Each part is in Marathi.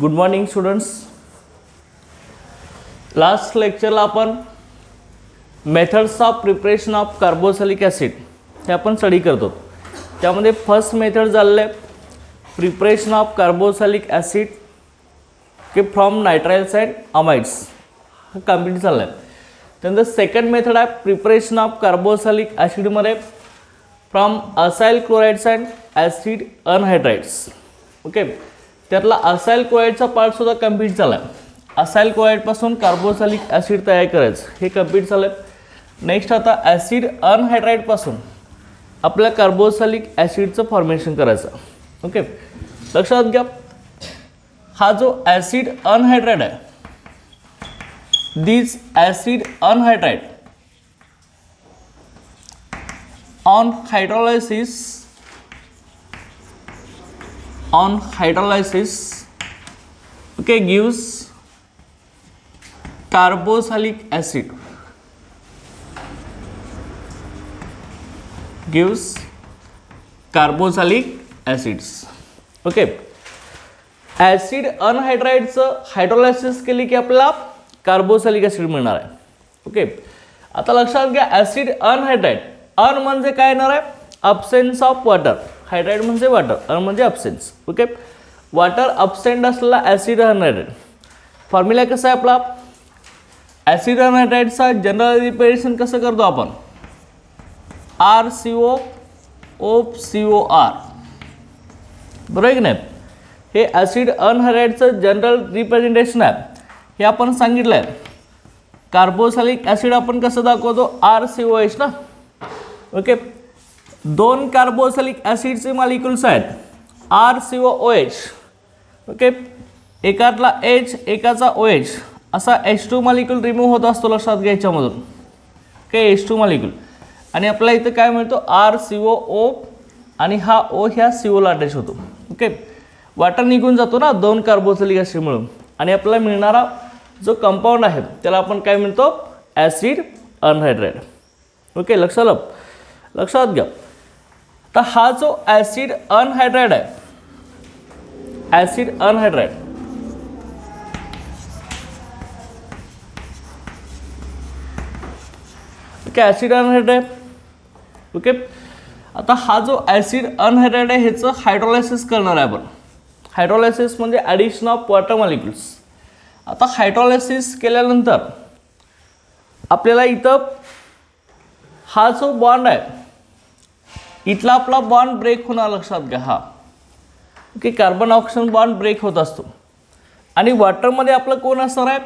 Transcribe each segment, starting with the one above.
Good morning students. लास्ट लेक्चरला आपण methods of preparation of carboxylic acid हे आपण स्टडी करतो. त्यामध्ये फर्स्ट मेथड झालेलं आहे प्रिपरेशन ऑफ कार्बोक्सिलिक ॲसिड के फ्रॉम नायट्राइल्स अँड अमाइड्स, हा कंप्लीट झाला आहे. त्यानंतर सेकंड मेथड आहे प्रिपरेशन ऑफ कार्बोक्सिलिक ॲसिडमध्ये from acyl chlorides and acid anhydrides. Okay, त्यातला असाइल क्लोराइडचा पार्टसुद्धा कंप्लीट झाला आहे. असाइल क्लोराइडपासून कार्बोक्सिलिक ॲसिड तयार करायचं हे कंप्लीट झालं आहे. नेक्स्ट आता ॲसिड अनहायड्राइडपासून आपल्या कार्बोक्सिलिक ॲसिडचं फॉर्मेशन करायचं. ओके, लक्षात घ्या, हा जो ॲसिड अनहायड्राइड आहे, this acid anhydride on hydrolysis okay gives carboxylic acid, gives carboxylic acids. Okay, acid अनहायड्राइडचं हायड्रोलायसिस केली की आपल्याला कार्बोक्सिलिक ॲसिड मिळणार आहे. ओके, आता लक्षात घ्या, ॲसिड अनहायड्राइड, अन म्हणजे काय येणार आहे, अब्सेन्स ऑफ वॉटर, हायड्राइड म्हणजे वॉटर, अन म्हणजे अब्सेन्स. ओके, वॉटर अब्सेंट असलेला ॲसिड अनहायड्राइड. फॉर्म्युला कसा आहे आपला, ॲसिड अनहायड्राइडचा जनरल रिप्रेझेंटेशन कसं करतो आपण, RCO OCOR, बरोबर आहे की नाही. हे ॲसिड अनहायड्राइडचं जनरल रिप्रेझेंटेशन आहे, हे आपण सांगितलं आहे. कार्बोक्सिलिक ॲसिड आपण कसं दाखवतो, RCOH ना. ओके, दोन कार्बोक्सिलिक ॲसिडचे मॉलिक्युल्स आहेत RCOOH. ओके, एकातला H एकाचा OH, असा H2 मॉलिक्युल रिमूव्ह होत असतो, लक्षात घ्या याच्यामधून. ओके, H2 मॉलिक्युल, आणि आपल्याला इथं काय मिळतो, RCOO, आणि हा O ह्या CO अटॅच होतो. ओके, वॉटर निघून जातो ना दोन कार्बोक्सिलिक ॲसिड मिळून, आणि आपल्याला मिळणारा जो कंपाऊंड आहे त्याला आपण काय म्हणतो, ॲसिड अनहायड्राइड. ओके, लक्षात घ्या. तर हा जो ॲसिड अनहायड्राइड आहे, acid anhydride, okay, acid anhydride. Okay, आता हा जो ॲसिड अनहायड्राइड आहे ह्याचं हायड्रोलायसिस करणार आहे आपण. हायड्रोलायसिस म्हणजे ॲडिशन ऑफ वॉटर मॉलिक्युल्स. आता हायड्रोलायसिस केल्यानंतर आपल्याला इथं हा जो बॉन्ड आहे इथला आपला बॉन्ड ब्रेक होणार, लक्षात घ्या. हा okay, carbon oxygen bond break होत असतो, आणि वॉटरमध्ये आपलं कोण असणार आहे,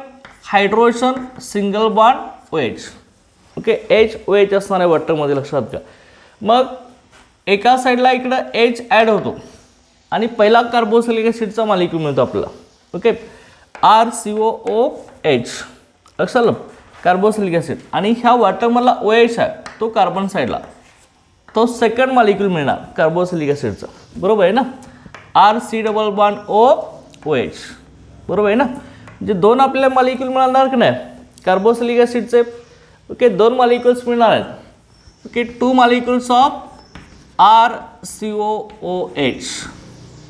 hydrogen single bond OH. Okay, HOH असणार आहे वॉटरमध्ये, लक्षात घ्या. मग एका साईडला इकडं H ॲड होतो, आणि पहिला कार्बोक्सिलिक ॲसिडचा मॉलिक्युल मिळतो आपल्याला. ओके, RCOOH, लक्षात आलं, कार्बोक्सिलिक ॲसिड, आणि ह्या वॉटरमधला OH आहे तो कार्बन साईडला, तो सेकंड मॉलिक्युल मिळणार कार्बोक्सिलिक ॲसिडचा. बरोबर आहे ना, RC≡OH, बरोबर आहे ना. म्हणजे दोन आपल्याला मॉलिक्युल मिळणार की नाही कार्बोक्सिलिक ॲसिडचे. ओके, दोन मॉलिक्युल्स मिळणार आहेत. Okay, 2 molecules of RCOOH.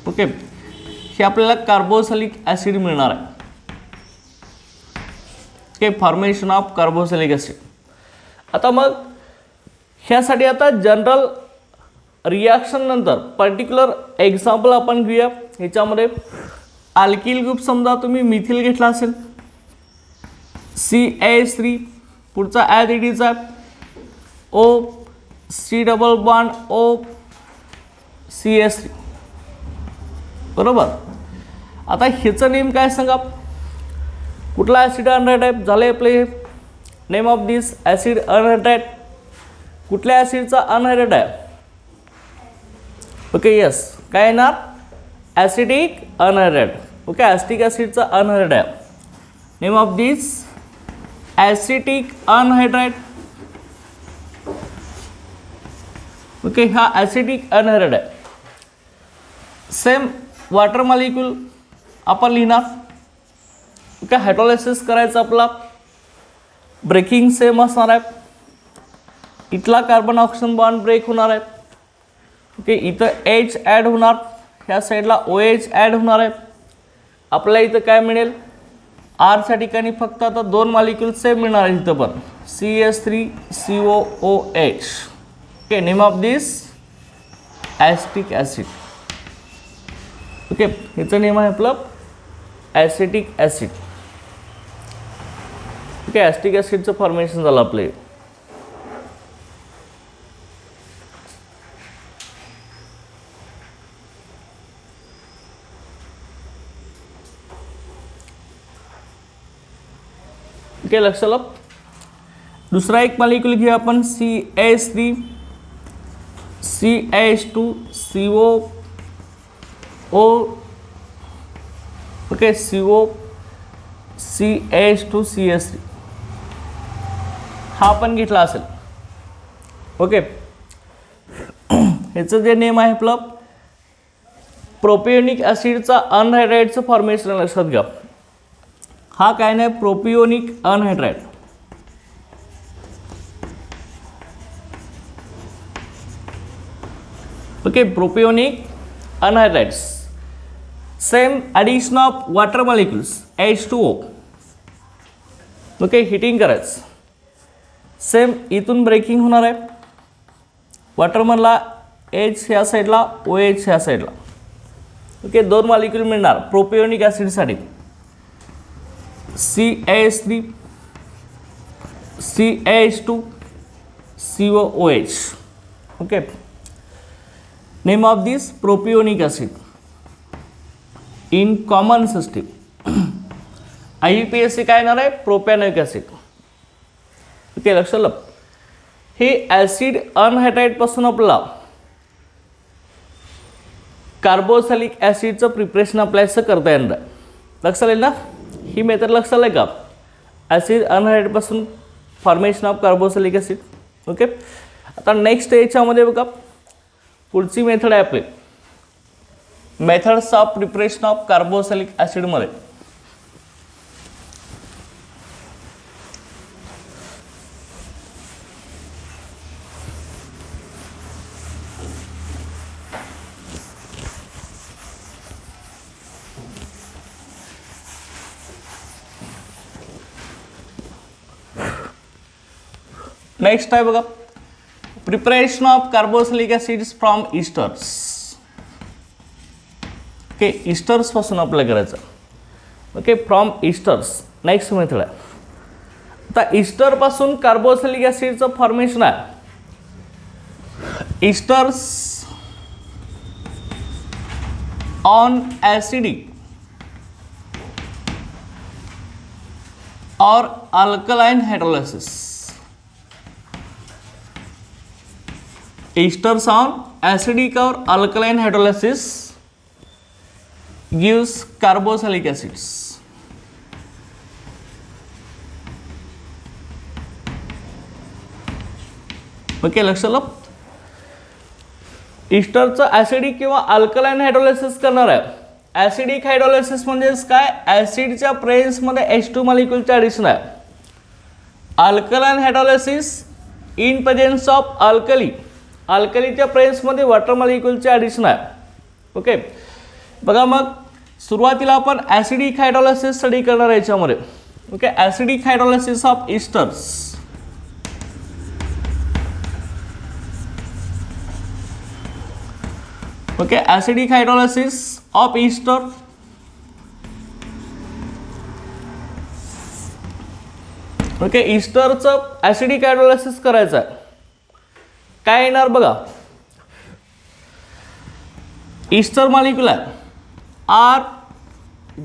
Okay, हे आपल्याला कार्बोक्सिलिक ॲसिड मिळणार आहे. Okay, formation of carboxylic acid. आता मग ह्यासाठी आता जनरल रिॲक्शन नंतर पर्टिक्युलर एक्झाम्पल आपण घेऊया. ह्याच्यामध्ये अल्किल ग्रुप समजा तुम्ही मिथिल घेतला असेल, CH3, पुढचा ॲज इट इज आहे O C double bond O CH3, बरोबर. आता ह्याचं नेम काय सांगा, कुठला ॲसिड अनहायड्राइड आहे, झाले आपले name of this acid anhydride. कुठल्या ॲसिडचा अनहायड्राइड आहे, ओके, यस, काय येणार, ॲसिडिक अनहायड्राइड. ओके, ॲसिटिक ॲसिडचा अनहायड्राइड आहे. Name of this acetic anhydride. Okay, हा ॲसिडिक अनहायड्राइड आहे. सेम वॉटर मॉलिक्युल आपण लिहिणार. ओके, हायड्रोलायसिस करायचं आपला, ब्रेकिंग सेम असणार आहे. इथला कार्बन ऑक्सिजन बॉन्ड ब्रेक होणार आहे. ओके, इथं H ॲड होणार, ह्या साईडला OH ॲड होणार आहे. आपल्याला इथं काय मिळेल, आरच्या ठिकाणी फक्त आता 2 मॉलिक्यूल सेम मिळणार आहे इथं पण, CH3COOH. Okay, name of this acetic acid. Okay, ह्याचं नेम आहे आपलं ॲसिटिक ॲसिड. ओके, ॲसिटिक ॲसिडचं फॉर्मेशन झालं आपलं. ओके, लक्षात आलं. दुसरा एक मॉलिक्यूल घेऊ आपण, CH3 CH2CO ओके, CH2CH3 हा पण घेतला असेल. ओके, ह्याचं जे नेम आहे आपलं प्रोपियोनिक ॲसिडचा अनहायड्राइडचं फॉर्मेशन लक्षात घ्या. हा काय नाही, propionic anhydride. Okay, propionic anhydrides, same addition of water molecules H2O. Okay, heating करायचं, सेम इथून ब्रेकिंग होणार आहे. वॉटरमधला H ह्या साईडला, OH ह्या साईडला. ओके, 2 मॉलिक्यूल मिळणार प्रोपियोनिक ॲसिडसाठी, CH3 CH2 COOH. Okay, name of this propionic acid in common system. IUPAC काय येणार आहे, प्रोपॅनोइक ॲसिड. ओके, लक्षात आलं. हे ॲसिड अनहायड्राइड पासून आपल्याला कार्बोक्सिलिक ॲसिडचं प्रिपरेशन आपल्याला करता येणार आहे. लक्षात आलं ना, ही मेथड लक्षात आलं का, ॲसिड अनहायड्राइड पासून formation of carboxylic acid. Okay, आता नेक्स्ट याच्यामध्ये बघा पुढची मेथड आहे आपली methods of preparation of carboxylic ॲसिडमध्ये. नेक्स्ट आहे बघा preparation of carboxylic acids from esters. Okay, esters पासून आपल्याला करायचं. Okay, from esters next method आहे. आता इस्टर पासून कार्बोक्सिलिक ॲसिडचं फॉर्मेशन आहे. Esters on acidic or alkaline hydrolysis. Esters on acidic or alkaline hydrolysis gives carboxylic acids. Okay, लक्षात आलं. इस्टरचं ॲसिडिक किंवा अल्कलाइन हायड्रोलायसिस करणार आहे. ॲसिडिक हायड्रोलायसिस म्हणजेच काय, ॲसिडच्या प्रेझेन्समध्ये H2 मॉलिक्यूलचे ॲडिशन आहे. Alkaline hydrolysis in presence of alkali, अल्कलीच्या प्रेझेन्समध्ये वॉटर मॉलिक्यूलचे ॲडिशन आहे. ओके, बघा मग सुरुवातीला आपण ॲसिडिक हायड्रोलायसिस स्टडी करणार आहे याच्यामध्ये. Okay, acidic hydrolysis of esters. Okay, acidic hydrolysis of ester. Okay, इस्टरचं ॲसिडिक हायड्रोलायसिस करायचं आहे. काय येणार बघा, इस्टर मॉलिक्यूल आहे आर,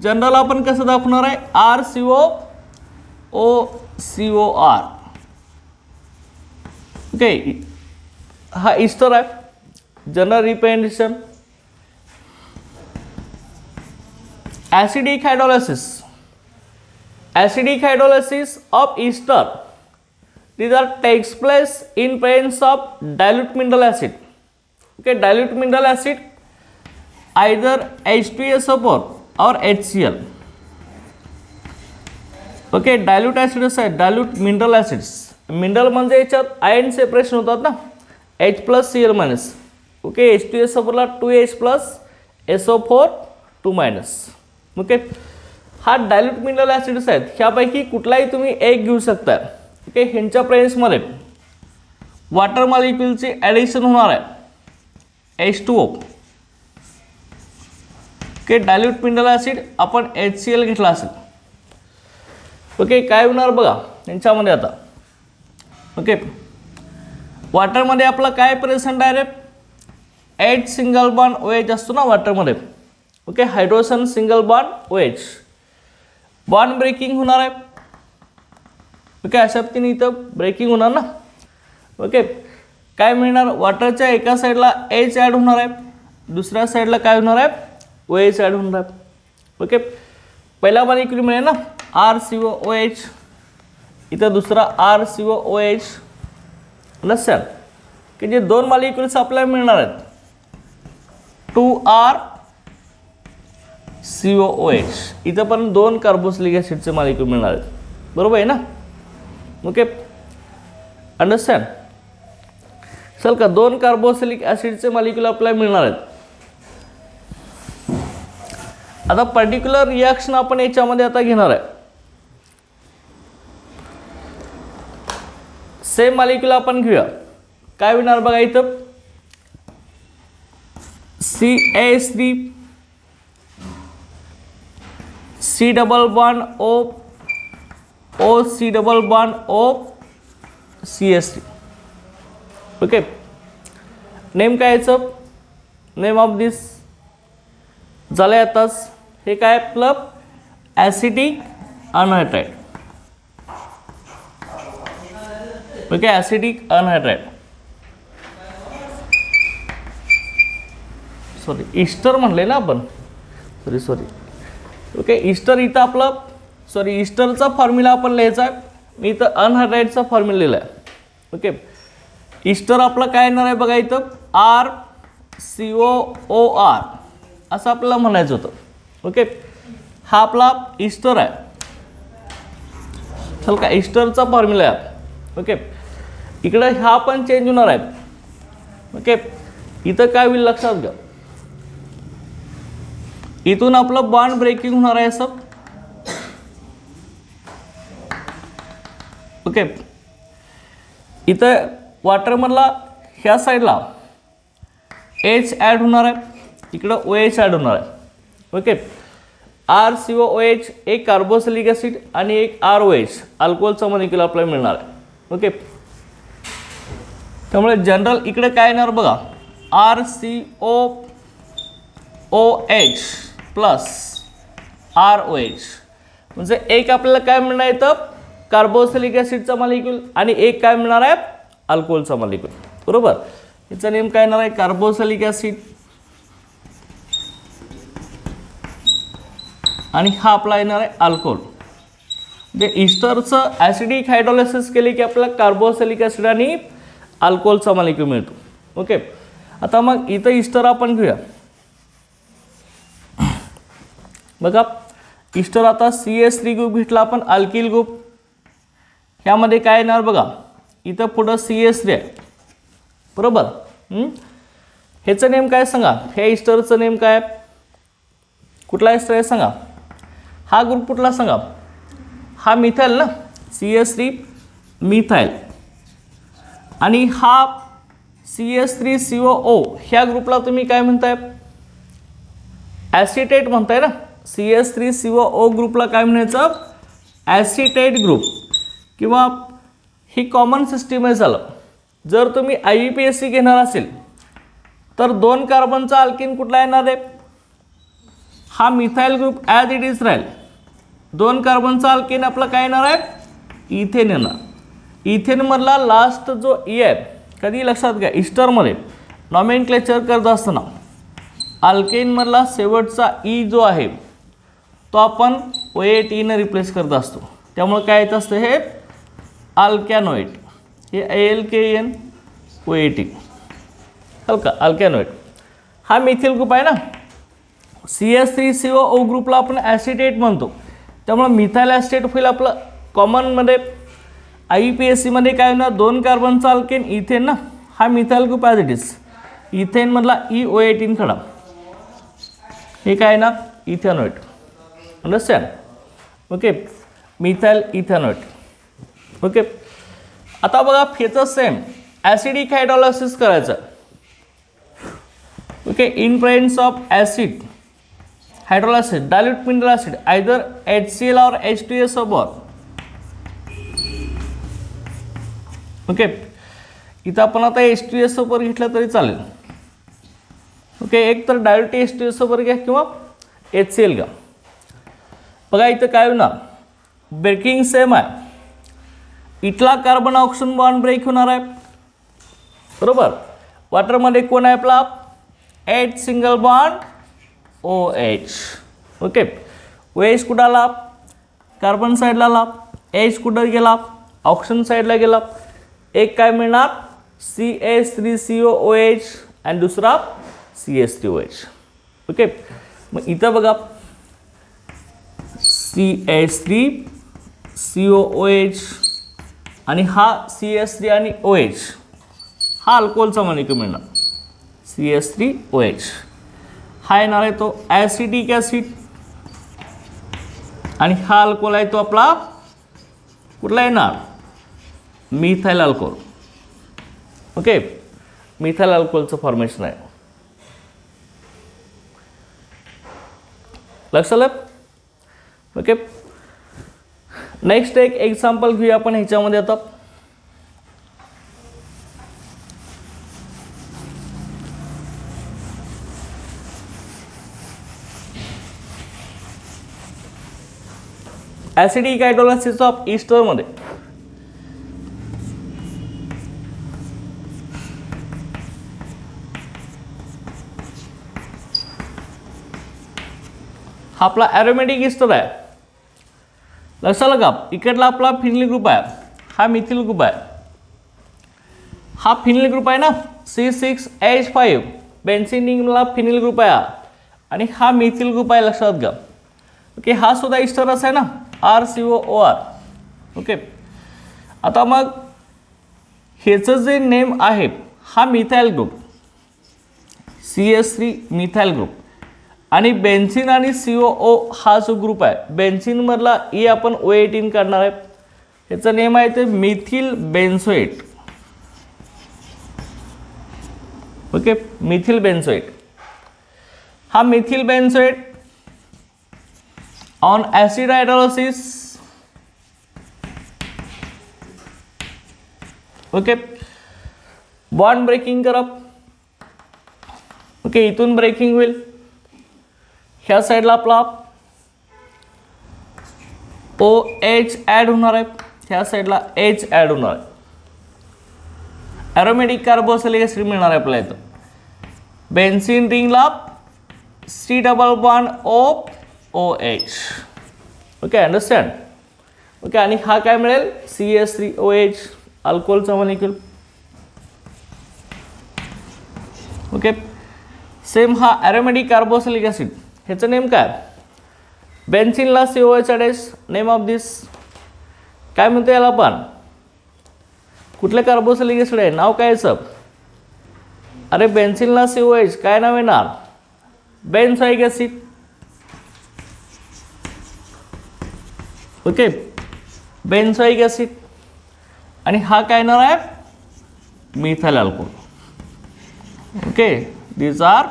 जनरल आपण कसं दाखवणार आहे, RCOOCOR. ओके, हा इस्टर आहे general representation. Acidic hydrolysis, acidic hydrolysis of ester these are takes place in presence of dilute mineral acid. Okay, dilute mineral acid either H2SO4 or HCl. Okay, dilute acids आहे, dilute mineral acids. मिनरल म्हणजे याच्यात आयन सेपरेशन होतात ना, H+Cl-. ओके, H2SO4 ला 2H+ SO4 2-. ओके. हा डायल्यूट मिनरल ॲसिड्स आहेत, ह्यापैकी कुठलाही तुम्ही एक घेऊ शकता. ओके. ह्यांच्या प्रेझेन्समध्ये वॉटर मॉलिक्युलची ॲडिशन होणार आहे H2O. Okay. Dilute mineral acid आपण HCl घेतला असेल. ओके. काय होणार बघा यांच्यामध्ये आता. ओके. वॉटरमध्ये आपलं काय प्रेझेंट आहे रे, H सिंगल बॉन्ड OH असतो ना वॉटरमध्ये. Okay. Hydrogen single bond OH. Bond breaking होणार आहे. ओके. अशा पद्धतीने इथं ब्रेकिंग होणार ना. ओके. काय मिळणार, वॉटरच्या एका साईडला H ॲड होणार आहे, दुसऱ्या साईडला काय होणार आहे, OH ॲड होणार आहे. ओके. पहिला मॉलिक्यूल मिळेल ना RCOOH, इथं दुसरा RCOOH. अंडरस्टँड की जे दोन मॉलिक्युल्स आपल्याला मिळणार आहेत 2RCOOH. इथं पण दोन कार्बोक्सिलिक ॲसिडचे मॉलिक्यूल मिळणार आहेत. बरोबर आहे ना. ओके. अंडरस्टँड. चल का, दोन कार्बोक्सिलिक ॲसिडचे मॉलिक्यूल आपल्याला मिळणार आहेत. आता पर्टिक्युलर रिॲक्शन आपण याच्यामध्ये आता घेणार आहे. सेम मॉलिक्यूल आपण घेऊया. काय होणार बघा इथं, CH3 C double bond O O C double bond O CH3. Okay. Name काय याचं, नेम ऑफ दिस झालं आताच. हे काय आपलं acetic anhydride. Okay. Acetic anhydride, sorry Easter म्हणले ना आपण, सॉरी. ओके. ईस्टर इथं आपलं, सॉरी ईस्टरचा फॉर्म्युला आपण लिहायचा आहे. मी इथं अनहायड्राइडचा फॉर्म्युला लिहिला आहे. ओके. ईस्टर आपलं काय येणार आहे बघा इथं RCOOR असं आपल्याला म्हणायचं होतं. ओके. हा आपला ईस्टर आहे. चल का, ईस्टरचा फॉर्म्युला आहे. ओके. इकडं ह्या पण चेंज होणार आहेत. ओके. इथं काय होईल लक्षात घ्या, इथून आपलं बॉन्ड ब्रेकिंग होणार आहे असं. ओके. इथं वॉटरमधला ह्या साईडला H ॲड होणार आहे, इकडं OH ॲड होणार आहे. ओके. RCOOH एक कार्बोक्सिलिक ॲसिड आणि एक ROH अल्कोहोलचा मॉलिक्यूल आपल्याला मिळणार आहे. ओके. त्यामुळे जनरल इकडे काय येणार बघा, RCOOH प्लस ROH, म्हणजे एक आपल्याला काय मिळणार इथं कार्बोक्सिलिक ॲसिडचा मॉलिक्यूल आणि एक काय मिळणार आहे अल्कोहोलचा मॉलिक्यूल. बरोबर. याचा नेम काय येणार आहे कार्बोक्सिलिक ॲसिड आणि हा आपला येणार आहे अल्कोहोल. म्हणजे ईस्टरचं ॲसिडिक हायड्रोलायसिस केले की आपल्याला कार्बोक्सिलिक ॲसिड आणि अल्कोहोलचा मॉलिक्यूल मिळतो. ओके. आता मग इथं ईस्टर आपण घेऊया बघा. ईस्टर आता CH3 ग्रुप घेतला आपण, अल्किल ग्रुप. ह्यामध्ये काय येणार बघा, इथं पुढं CH3 आहे. बरोबर. ह्याचं नेम काय सांगा, हे ईस्टरचं नेम काय, कुठला ईस्टर आहे सांगा. हा ग्रुप कुठला सांगा, हा मिथाइल ना, CH3 मिथाइल. आणि हा CH3COO ह्या ग्रुपला तुम्ही काय म्हणताय, ॲसिटेट म्हणताय ना. CH3COO ग्रुपला काय म्हणायचं, ॲसिटेट ग्रुप. किंवा ही कॉमन सिस्टीम आहे. झालं, जर तुम्ही IUPAC घेणार असेल तर 2 कार्बनचा अल्किन कुठला येणार आहे, हा methyl group as it is राहील. 2 कार्बनचा अल्किन आपला काय येणार आहे, इथेन येणार. इथेनमधला लास्ट जो ई आहे, कधी लक्षात घ्या ईस्टरमध्ये नॉमेनक्लेचर करत असताना अल्केनमधला शेवटचा ई जो आहे तो आपण OAT ने रिप्लेस करत असतो. त्यामुळे काय येत असतं, हे अल्कॅनोएट, हे ALKN OAT. हलका अल्कॅनोएट. हा मिथिल ग्रुप आहे ना. CH3COO ग्रुपला आपण ॲसिटेट म्हणतो. त्यामुळे मिथाइल ॲसिटेट होईल आपलं. कॉमनमध्ये IUPAC मध्ये काय होणार, 2 कार्बनचा अल्केन इथेन ना. हा methyl group as it is. इथेनमधला EO18 खडा, हे काय ना ethanoate. Understand. Okay, methyl ethanoate. Okay, आता बघा ह्याचं सेम ॲसिडिक हायड्रोलायसिस करायचं. Okay, in presence of acid hydrolysis dilute mineral acid either HCl or H2SO bond. Okay, इथं आपण आता H2SO वर घेतलं तरी चालेल. ओके, एक तर डायरेक्ट H2SO वर घ्या किंवा HCl घ्या. बघा इथं काय होणार, ब्रेकिंग सेम आहे. इथला कार्बन ऑक्सिजन बॉन्ड ब्रेक होणार आहे बरोबर. वॉटरमध्ये कोण आहे आपला H single bond OH. Okay, OH कुठं आला, कार्बन साईडला आला. H कुठं गेला, ऑक्सिजन साईडला गेला. एक काय मिळणार CH3COOH आणि दुसरा CH3OH. ओके, मग इथं बघा CH3COOH आणि हा CH3 आणि OH हा अल्कोहोलचा मॉलिक्यूल मिळणार CH3OH. हा येणार आहे तो ॲसिडिक ॲसिड आणि हा अल्कोहोल आहे तो आपला कुठला येणार मिथाइल अल्कोहोल. ओके, मिथाइल अल्कोहोलचं फॉर्मेशन आहे. लक्षात आलं. ओके, नेक्स्ट एक एक्झाम्पल घेऊया आपण ह्याच्यामध्ये. आता ॲसिडिक हायड्रोलायसिस ऑफ ईस्टरमध्ये हा आपला ॲरोमॅटिक ईस्टर आहे. लक्षात आलं का. इकडला आपला फिनिल ग्रुप आहे, हा मिथिल ग्रुप आहे. हा फिनिल ग्रुप आहे ना C6H5 बेन्झिनला फिनिल ग्रुप आहे आणि हा मिथिल ग्रुप आहे. लक्षात घ्या. ओके, हा सुद्धा ईस्टरच आहे ना RCOOR. ओके, आता मग ह्याचं जे नेम आहे हा methyl group CH3 methyl group आणि बेन्झिन आणि COO हा जो ग्रुप आहे बेन्झिनमधला E आपण O18 काढणार आहे. ह्याचं नेम आहे ते methyl benzoate. Okay, methyl benzoate. हा methyl benzoate on acid hydrolysis. Okay, bond breaking करा. ओके, इथून ब्रेकिंग होईल. ह्या साईडला आपला OH ॲड होणार आहे, ह्या साईडला H ॲड होणार आहे. ॲरोमॅटिक कार्बोक्सिलिक ॲसिड मिळणार आहे आपल्याला इथं. बेन्झिन रिंगला C double bond OH. Okay, understand. Okay, आणि हा काय मिळेल CH3OH अल्कोहोलचा मॉलिक्यूल. ओके, सेम हा ॲरोमॅटिक कार्बोक्सिलिक ॲसिड ह्याचं नेम काय बेन्झिनला COH adds. Name of this काय म्हणतो याला आपण कुठले कार्बोक्सिलिक ॲसिड आहे, नाव काय याचं. अरे बेन्झिनला COH काय नाव येणार benzoic acid. Okay, benzoic acid आणि हा काय येणार आहे methyl alcohol. Okay, these are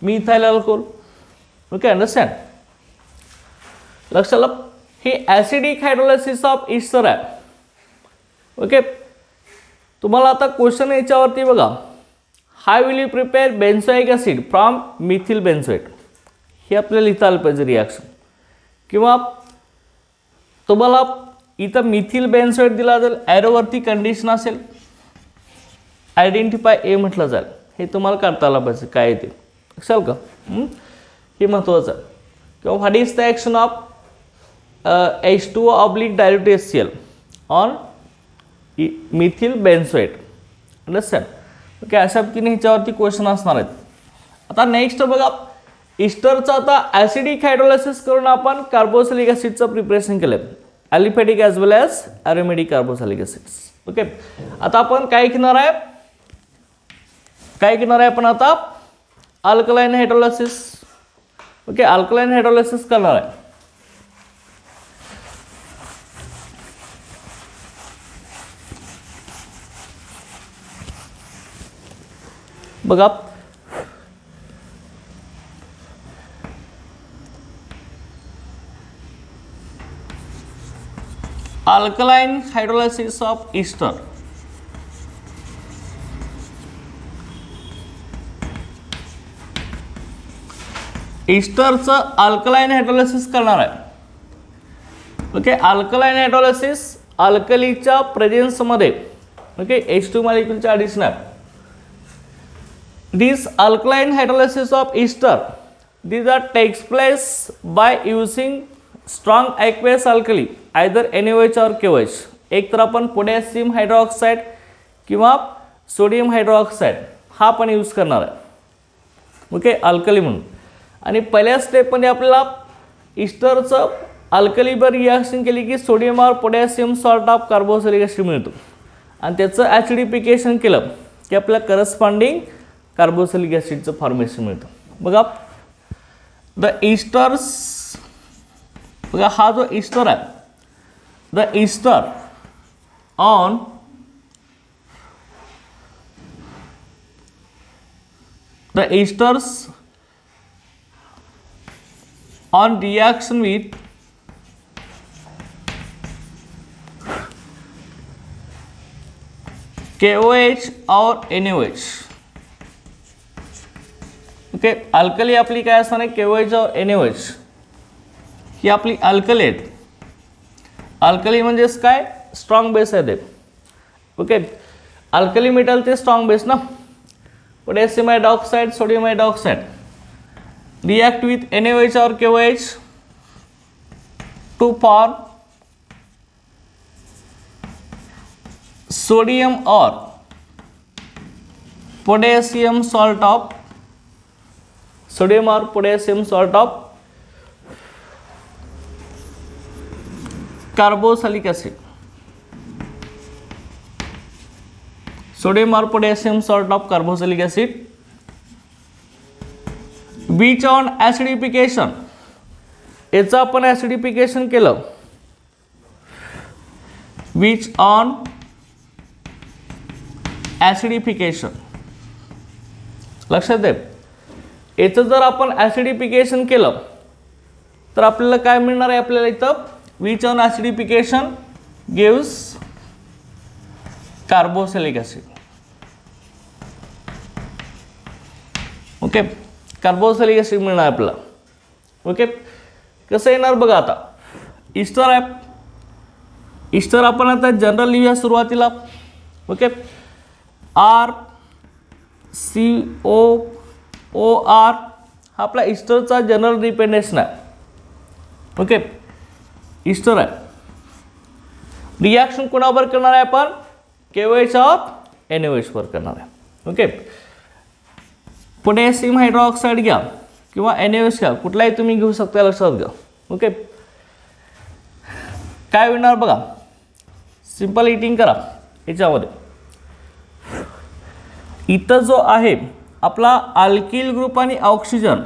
methyl alcohol. Okay, understand. लक्षात आलं. ही ॲसिडिक हायड्रोलायसिस ऑफ ईस्टर आहे. ओके, तुम्हाला आता क्वेश्चन याच्यावरती बघा how will you prepare benzoic acid from methyl benzoate. हे आपल्याला लिहिता आलं पाहिजे रिॲक्शन. किंवा तुम्हाला इथं मिथिल बेन्झोएट दिला जाईल, ॲरोवरती कंडिशन असेल आयडेंटिफाय ए म्हटलं जाईल. हे तुम्हाला काढता आलं पाहिजे काय येते. लक्षाल का. हे महत्त्वाचं आहे. किंवा what is the action of H2O oblique dilute HCl on methyl benzoate. Understand. Okay, अशा पद्धतीने ह्याच्यावरती क्वेश्चन असणार आहेत. आता नेक्स्ट बघा ईस्टरचं आता ॲसिडिक हायड्रोलायसिस करून आपण कार्बोक्सिलिक ॲसिडचं प्रिपरेशन केलं आहे. Aliphatic as well as aromatic carboxylic acids. Okay, आता आपण काय घेणार आहे आपण आता alkaline hydrolysis. Okay, alkaline hydrolysis करणार आहे. बघा अल्कलाइन हायड्रोलायसिस ऑफ ईस्टर. ईस्टरचं अल्कलाइन हायड्रोलायसिस करणार आहे. ओके, अल्कलाइन हायड्रोलायसिस अल्कलीच्या प्रेझेन्समध्ये ओके H2 मॉलिक्यूलच्या ॲडिशन आहे. This alkaline hydrolysis of ester these are takes place by using strong aqueous alkali either NaOH or KOH. एक तर आपण पोटॅशियम हायड्रॉक्साईड किंवा सोडियम हायड्रॉक्साईड हा पण यूज करणार आहे ओके अल्कली म्हणून. आणि पहिल्या स्टेपमध्ये आपल्याला ईस्टरचं अल्कलीवर रिॲक्शन केली की सोडियम और potassium salt of carboxylic acid मिळतो आणि त्याचं ॲसिडिफिकेशन केलं की आपल्याला करस्पॉन्डिंग कार्बोक्सिलिक ॲसिडचं फॉर्मेशन मिळतं. बघा द ईस्टर्स, बघा हा जो ईस्टर आहे, the Easter on the esters on reaction with KOH और NaOH. ओके, अल्कली आपली काय असणार आहे KOH और NaOH ही आपली अल्कली आहेत. अल्कली म्हणजेच काय स्ट्रॉंग बेस आहे ते. ओके, अल्कली मेटल ते स्ट्रॉंग बेस ना. Potassium hydroxide, sodium hydroxide react with NaOH or KOH to form sodium or potassium salt of sodium or potassium salt of carboxylic acid. Sodium or potassium salt of carboxylic acid which on acidification. याचं आपण ॲसिडिफिकेशन केलं बीच ऑन ॲसिडिफिकेशन. लक्षात दे, याचं जर आपण ॲसिडिफिकेशन केलं तर आपल्याला काय मिळणार आहे, आपल्याला इथं which on acidification gives carboxylic acid. Okay, carboxylic acid मिळणार आहे आपल्याला. ओके, कसं येणार बघा आता ईस्टर आहे. ईस्टर आपण आता जनरल लिहूया सुरुवातीला. ओके, RCOOR हा आपला ईस्टरचा जनरल रिप्रेझेंटेशन आहे. ओके, ईस्टर आहे. रिॲक्शन कोणावर करणार आहे आपण KOH और NaOH वर करणार आहे. ओके, पोटॅशियम हायड्रॉक्साईड घ्या किंवा NaOH घ्या, कुठलाही तुम्ही घेऊ शकता, लक्षात घ्या. ओके, काय होणार बघा, सिंपल हिटिंग करा. याच्यामध्ये इथं जो आहे आपला अल्किल ग्रुप आणि ऑक्सिजन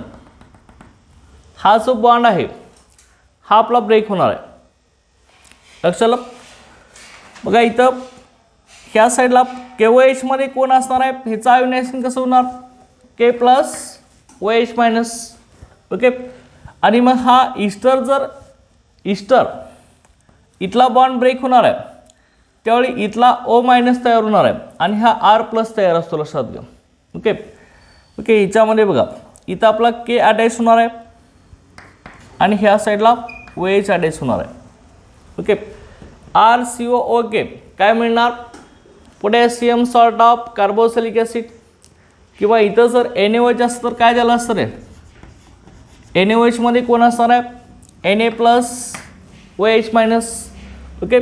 हा जो बॉन्ड आहे हा आपला ब्रेक होणार आहे. लक्षात आलं बघा, इथं ह्या साईडला KOH मध्ये कोण असणार आहे, ह्याचं आयोनायझेशन कसं होणार K plus OH minus. Okay, आणि मग हा ईस्टर जर ईस्टर इथला बॉन्ड ब्रेक होणार आहे त्यावेळी इथला O मायनस तयार होणार आहे आणि हा R प्लस तयार असतो, लक्षात घ्या. ओके ओके, ह्याच्यामध्ये बघा इथं आपला K अटॅच होणार आहे आणि ह्या साईडला OH अटॅच होणार आहे. ओके, RCOOK काय मिळणार, potassium salt of carboxylic acid. किंवा इथं जर NaOH असतं तर काय झालं असतं रे, NaOH मध्ये कोण असणार आहे Na plus OH minus. Okay,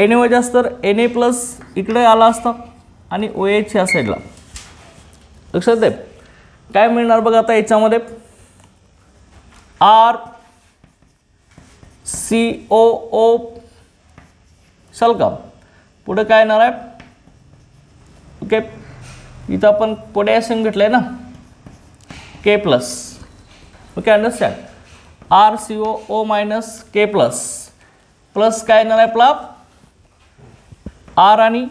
NaOH असतं तर Na प्लस इकडे आला असता आणि OH ह्या साईडला. लक्षात दे, काय मिळणार बघा आता याच्यामध्ये RCOO चाल का, पुढे काय येणार आहे. ओके, इथं आपण पोटॅशियम घेतलंय ना K plus. Okay, understand, RCOO minus K plus plus काय येणार आहे आपला R आणि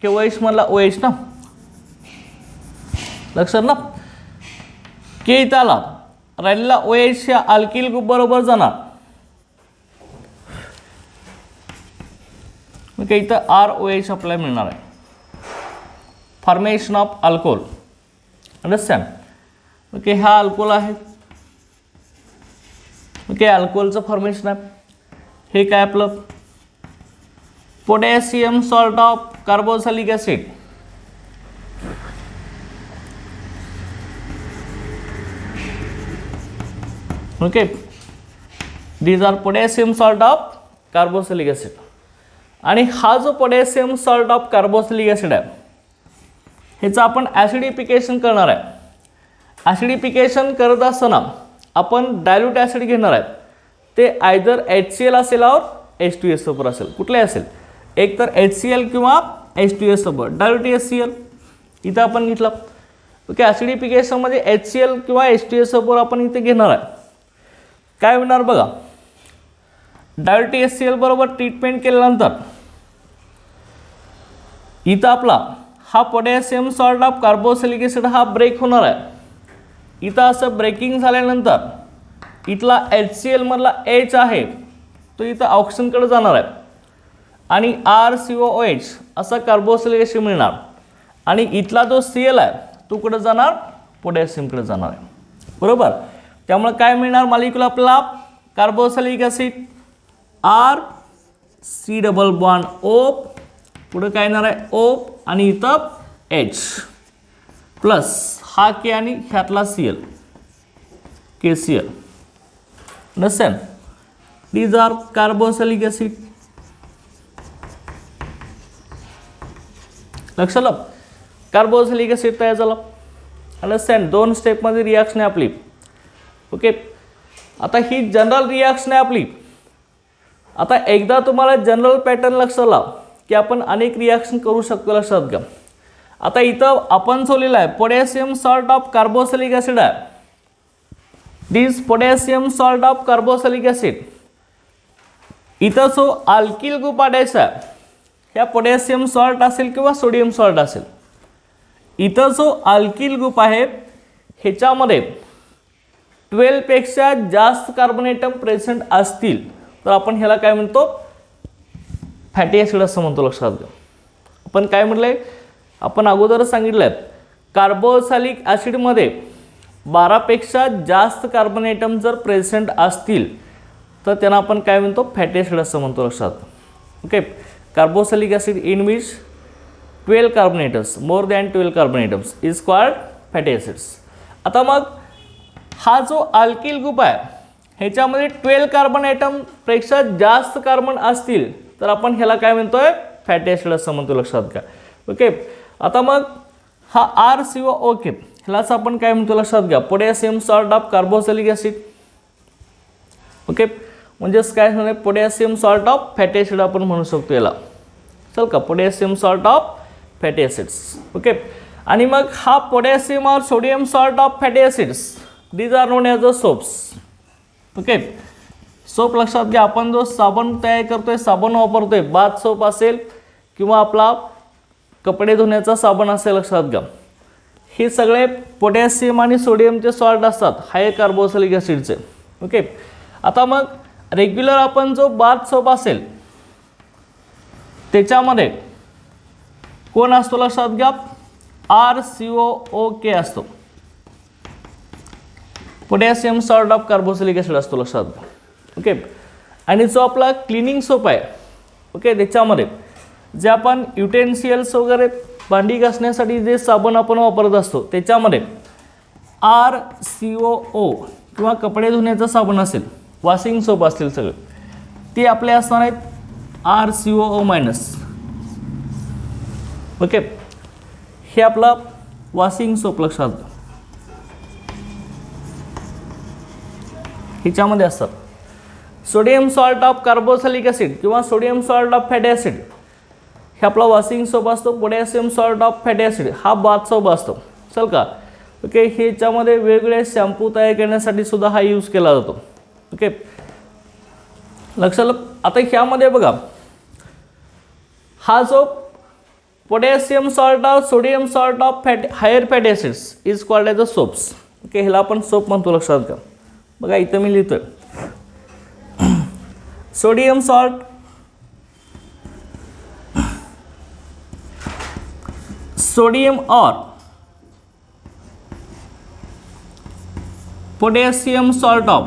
KOH मधला OH ना. लक्षात ना. के इथं आला, राहिलेला OH ह्या अल्किल ग्रुप बरोबर जाणार. ओके, इथं ROH आपल्याला मिळणार आहे. Formation of alcohol. Understand. Okay, हा अल्कोहोल आहे. ओके, अल्कोहोलचं फॉर्मेशन आहे. हे काय आपलं potassium salt of carboxylic acid. Okay, these are potassium salt of carboxylic acid. आणि हा जो potassium salt of carboxylic acid आहे ह्याचं आपण ॲसिडिफिकेशन करणार आहे. ॲसिडिफिकेशन करत असताना आपण डायल्यूट ॲसिड घेणार आहे. ते आयदर HCl असेल और H2SO4 असेल, कुठले असेल, एक तर HCl किंवा H2SO4. डायल्यूट HCl इथं आपण घेतलं. ओके, ॲसिडिफिकेशनमध्ये HCl किंवा H2SO4 आपण इथे घेणार आहे. काय होणार बघा, डायल्यूट HCl बरोबर ट्रीटमेंट केल्यानंतर इथं आपला हा potassium salt of carboxylic acid हा ब्रेक होणार आहे. इथं असं ब्रेकिंग झाल्यानंतर इथला HCl मधला H आहे तो इथं ऑक्सिजनकडे जाणार आहे आणि RCOOH असा कार्बोक्सिलिक ॲसिड मिळणार. आणि इथला जो Cl आहे तो कुठे जाणार, पोटॅशियमकडे जाणार आहे. बरोबर. त्यामुळे काय मिळणार मॉलिक्यूल आपला carboxylic acid RC double bond O, पुढे काय येणार आहे O आणि इथं H प्लस हा K आणि ह्यातला Cl, KCl. Understand. These are carboxylic acid. लक्षात आलं, कार्बोक्सिलिक ॲसिड तयार झालं. अंडरस्टँड. 2 स्टेपमध्ये रिॲक्शन आहे आपली. ओके, आता ही जनरल रिॲक्शन आहे आपली. आता एकदा तुम्हाला जनरल पॅटर्न लक्षात आला की आपण अनेक रिॲक्शन करू शकतो. लक्षात घ्या. आता इथं आपण सोडलेलं आहे potassium salt of carboxylic acid आहे. This potassium salt of carboxylic acid. इथं जो अल्किल ग्रुप आढळायचा आहे ह्या पोटॅशियम सॉल्ट असेल किंवा सोडियम सॉल्ट असेल. इथं जो अल्किल ग्रुप आहे ह्याच्यामध्ये 12 पेक्षा जास्त कार्बन ॲटम प्रेझेंट असतील तर आपण ह्याला काय म्हणतो, फॅटी ॲसिड असं म्हणतो. लक्षात घ्या. आपण काय म्हटलंय, आपण अगोदरच सांगितलंय कार्बोक्सिलिक ॲसिडमध्ये 12 पेक्षा जास्त कार्बन ॲटम जर प्रेझेंट असतील तर त्यांना आपण काय म्हणतो, फॅटी ॲसिड असं म्हणतो. लक्षात. Okay, carboxylic acid in which 12 carbon atoms, more than 12 carbon atoms is called fatty acids. आता मग हा जो अल्किल ग्रुप आहे ह्याच्यामध्ये 12 कार्बन ॲटम पेक्षा जास्त कार्बन असतील तर आपण ह्याला काय म्हणतोय, फॅटी ॲसिड असं म्हणतो. लक्षात घ्या. ओके, आता मग हा RCOOH ह्यालाच आपण काय म्हणतो, लक्षात घ्या, potassium salt of carboxylic acid. Okay, म्हणजेच काय होणार, potassium salt of fatty acid आपण म्हणू शकतो याला. चल का, potassium salt of fatty acids. Okay, आणि मग हा पोटॅशियम और sodium salt of fatty acids these are known as a soaps. Okay, soap लक्षात घ्या. आपण जो साबण तयार करतोय, साबण वापरतोय, बाथ सोप असेल किंवा आपला कपडे धुण्याचा साबण असेल. लक्षात घ्या, हे सगळे पोटॅशियम आणि सोडियमचे सॉल्ट असतात, हाय कार्बोक्सिलिक ॲसिडचे. ओके, आता मग रेग्युलर आपण जो बाथ सोप असेल त्याच्यामध्ये कोण असतो, लक्षात घ्या, RCOOH असतो. Potassium salt of carboxylic acid असतो. लक्षात घ्या. ओके, आणि जो आपला क्लिनिंग सोप आहे, ओके, त्याच्यामध्ये जे आपण युटेन्सिल्स वगैरे भांडी घासण्यासाठी जे साबण आपण वापरत असतो त्याच्यामध्ये RCOO किंवा कपडे धुण्याचं साबण असेल, वॉशिंग सोप असतील सगळे, ते आपले असणार आहेत RCOO-. ओके, हे आपला वॉशिंग सोप. लक्षात घ्या, ह्याच्यामध्ये असतात. Sodium salt of carboxylic acid किंवा sodium salt of fatty acid हे आपला वॉशिंग सोप असतो. Potassium salt of fatty acid हा बाथ सोप असतो. चल का. ओके, ह्याच्यामध्ये वेगवेगळे शॅम्पू तयार करण्यासाठी सुद्धा हा यूज केला जातो. ओके, लक्षात. आता ह्यामध्ये बघा, हा जो potassium salt of sodium salt of higher fatty acids is called as a soaps. Okay, ह्याला आपण सोप म्हणतो, लक्षात घ्या. बघा इथं मी लिहितोय सोडियम सॉल्ट, सोडियम और potassium salt of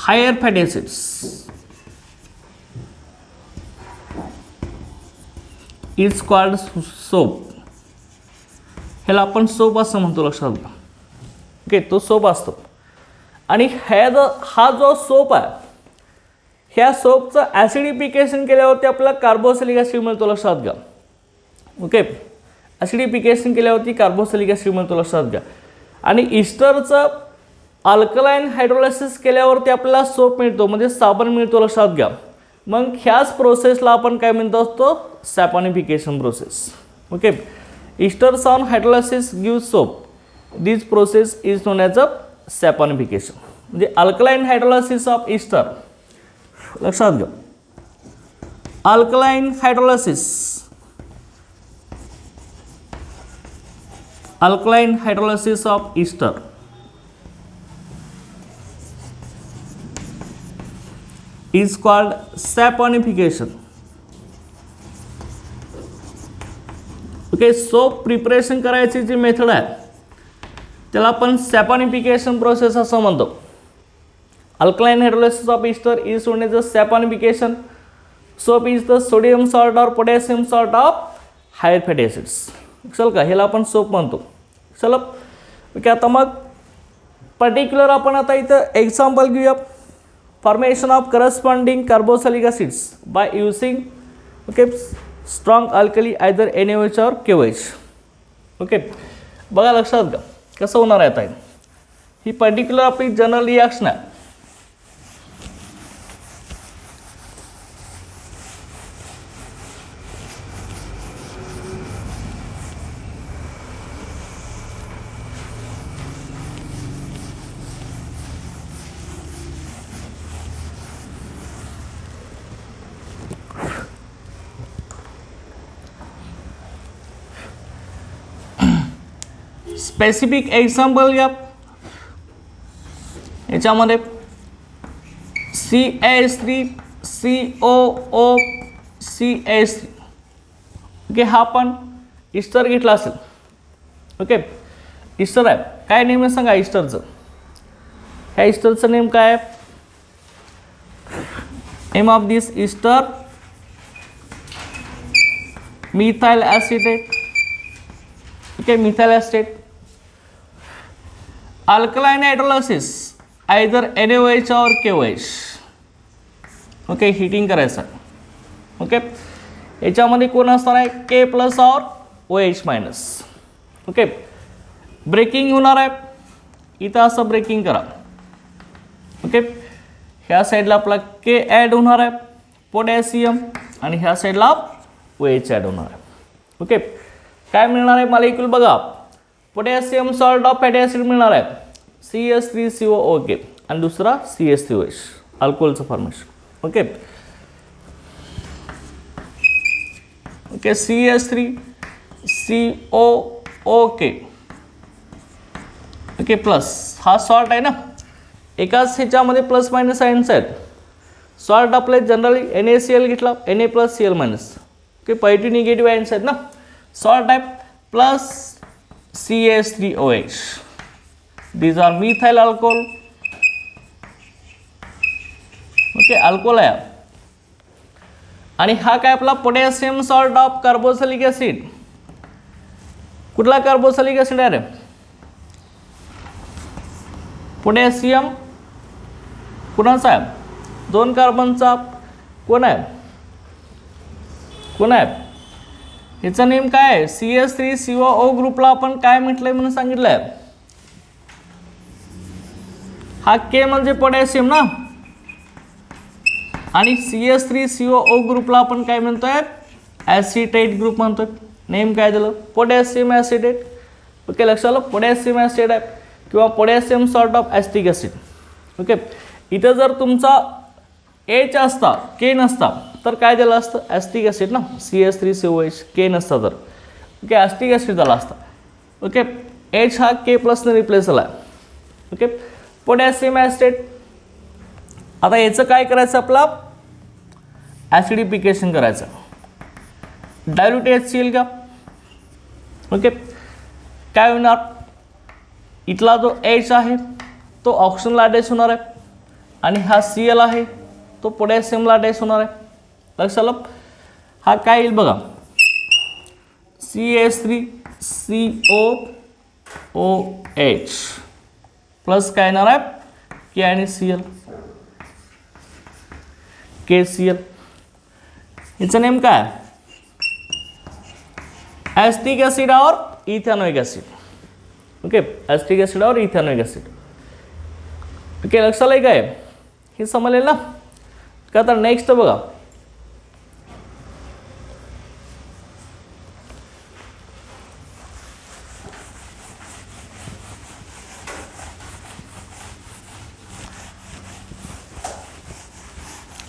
higher fatty acids is called soap. ह्याला आपण सोप असं म्हणतो, लक्षात घ्या. ओके, तो सोप असतो. आणि हा जो सोप आहे, ह्या सोपचं ॲसिडिफिकेशन केल्यावरती आपल्याला कार्बोक्सिलिक ॲसिड मिळतो, लक्षात घ्या. ओके, ॲसिडिफिकेशन केल्यावरती कार्बोक्सिलिक ॲसिड मिळतो, लक्षात घ्या. आणि इस्टरचं अल्कलाईन हायड्रोलायसिस केल्यावरती आपल्याला सोप मिळतो, म्हणजे साबण मिळतो, लक्षात घ्या. मग ह्याच प्रोसेसला आपण काय म्हणतो असतो, saponification process. Okay, esters on hydrolysis give soap. This process is known as a saponification. म्हणजे अल्कलाईन हायड्रोलायसिस ऑफ इस्टर, लक्षात घ्या. Alkaline hydrolysis, alkaline hydrolysis of ester is called saponification. Okay, soap preparation करायची जी मेथड आहे त्याला आपण सॅपॉनिफिकेशन प्रोसेस असं म्हणतो. Alkaline hydrolysis of ester is known as a saponification. Soap is the sodium salt or potassium salt of higher fatty acids. चल का, ह्याला आपण सोप म्हणतो. चला ओके, आता मग पर्टिक्युलर आपण आता इथं एक्झाम्पल घेऊया. Formation of corresponding carboxylic acids by using okay strong alkali either NaOH or KOH. Okay, बघा लक्षात घ्या कसं होणार आहे. आता ही पर्टिक्युलर आपली जनरल रिॲक्शन आहे. स्पेसिफिक एक्झाम्पल घ्या. याच्यामध्ये CH3 COO CH3. ओके, हा आपण इस्टर घेतला असेल. ओके, इस्टर आहे. काय नेम आहे सांगा इस्टरचं. ह्या इस्टरचं नेम काय आहे? Name of this ester methyl acetate. Okay, methyl acetate. Alkaline hydrolysis either NaOH or KOH. Okay, heating करायचं. ओके, याच्यामध्ये कोण असणार आहे K+ और OH-. ओके, ब्रेकिंग होणार आहे. इथं असं ब्रेकिंग करा. ओके, ह्या साईडला आपला K ॲड होणार आहे पोटॅशियम आणि ह्या साईडला OH ॲड होणार आहे. ओके, काय मिळणार आहे मॉलिक्यूल बघा. Potassium salt of fatty acid मिळणार आहे CH3COOK आणि दुसरा CH3OH, अल्कोहोलचं formation. Okay okay, CH3COOK. Okay, plus हा सॉल्ट आहे ना, एकाच ह्याच्यामध्ये प्लस मायनस सायन्स आहेत. सॉल्ट आपले जनरली NaCl घेतला, Na+Cl-. Okay, positive negative ions आहेत ना. सॉल्ट आहे plus CH3OH. These are methyl alcohol. Okay, alcohol आहे. आणि हा काय आपला potassium salt of carboxylic acid. कुठला कार्बोक्सिलिक ॲसिड आहे रे? पोटॅशियम कुणाचा आहे? 2 कार्बनचा. कोण आहे? कोण आहे? ह्याचं नेम काय आहे? CH3COO ग्रुपला आपण काय म्हटलंय म्हणून सांगितलंय. हा K म्हणजे पोटॅशियम ना, आणि CH3COO ग्रुपला आपण काय म्हणतोय? ॲसिटेट ग्रुप म्हणतोय. नेम काय दिलं? Potassium acetate. ओके, लक्षात आलं, पोटॅशियम ॲसिड आहे किंवा potassium salt of acetic acid. Okay, इथं जर तुमचा H असता K नसता तर काय दिलं असतं ॲस्टिक ॲसिड ना CH3COH के नसतं तर ओके ॲस्टिक ॲसिड झाला असता ओके H हा के प्लसने रिप्लेस झाला ओके पोटॅशियम ॲसिड आता याचं काय करायचं आपला ॲसिडिफिकेशन करायचं डायल्यूट HCl का ओके काय होणार इथला जो H आहे तो ऑक्सिजनला अटॅच होणार आहे आणि हा Cl आहे तो पोटॅशियमला अटॅच होणार आहे लक्षात आलं हा काय येईल बघा CH3COOH प्लस काय येणार आहे के आणि Cl KCl याचं नेम काय ॲस्टिक ॲसिड और इथेनॉइक ॲसिड ओके ॲस्टिक ॲसिड और इथेनॉइक ॲसिड ओके लक्षात आलं काय हे समजलेलं ना का तर नेक्स्ट बघा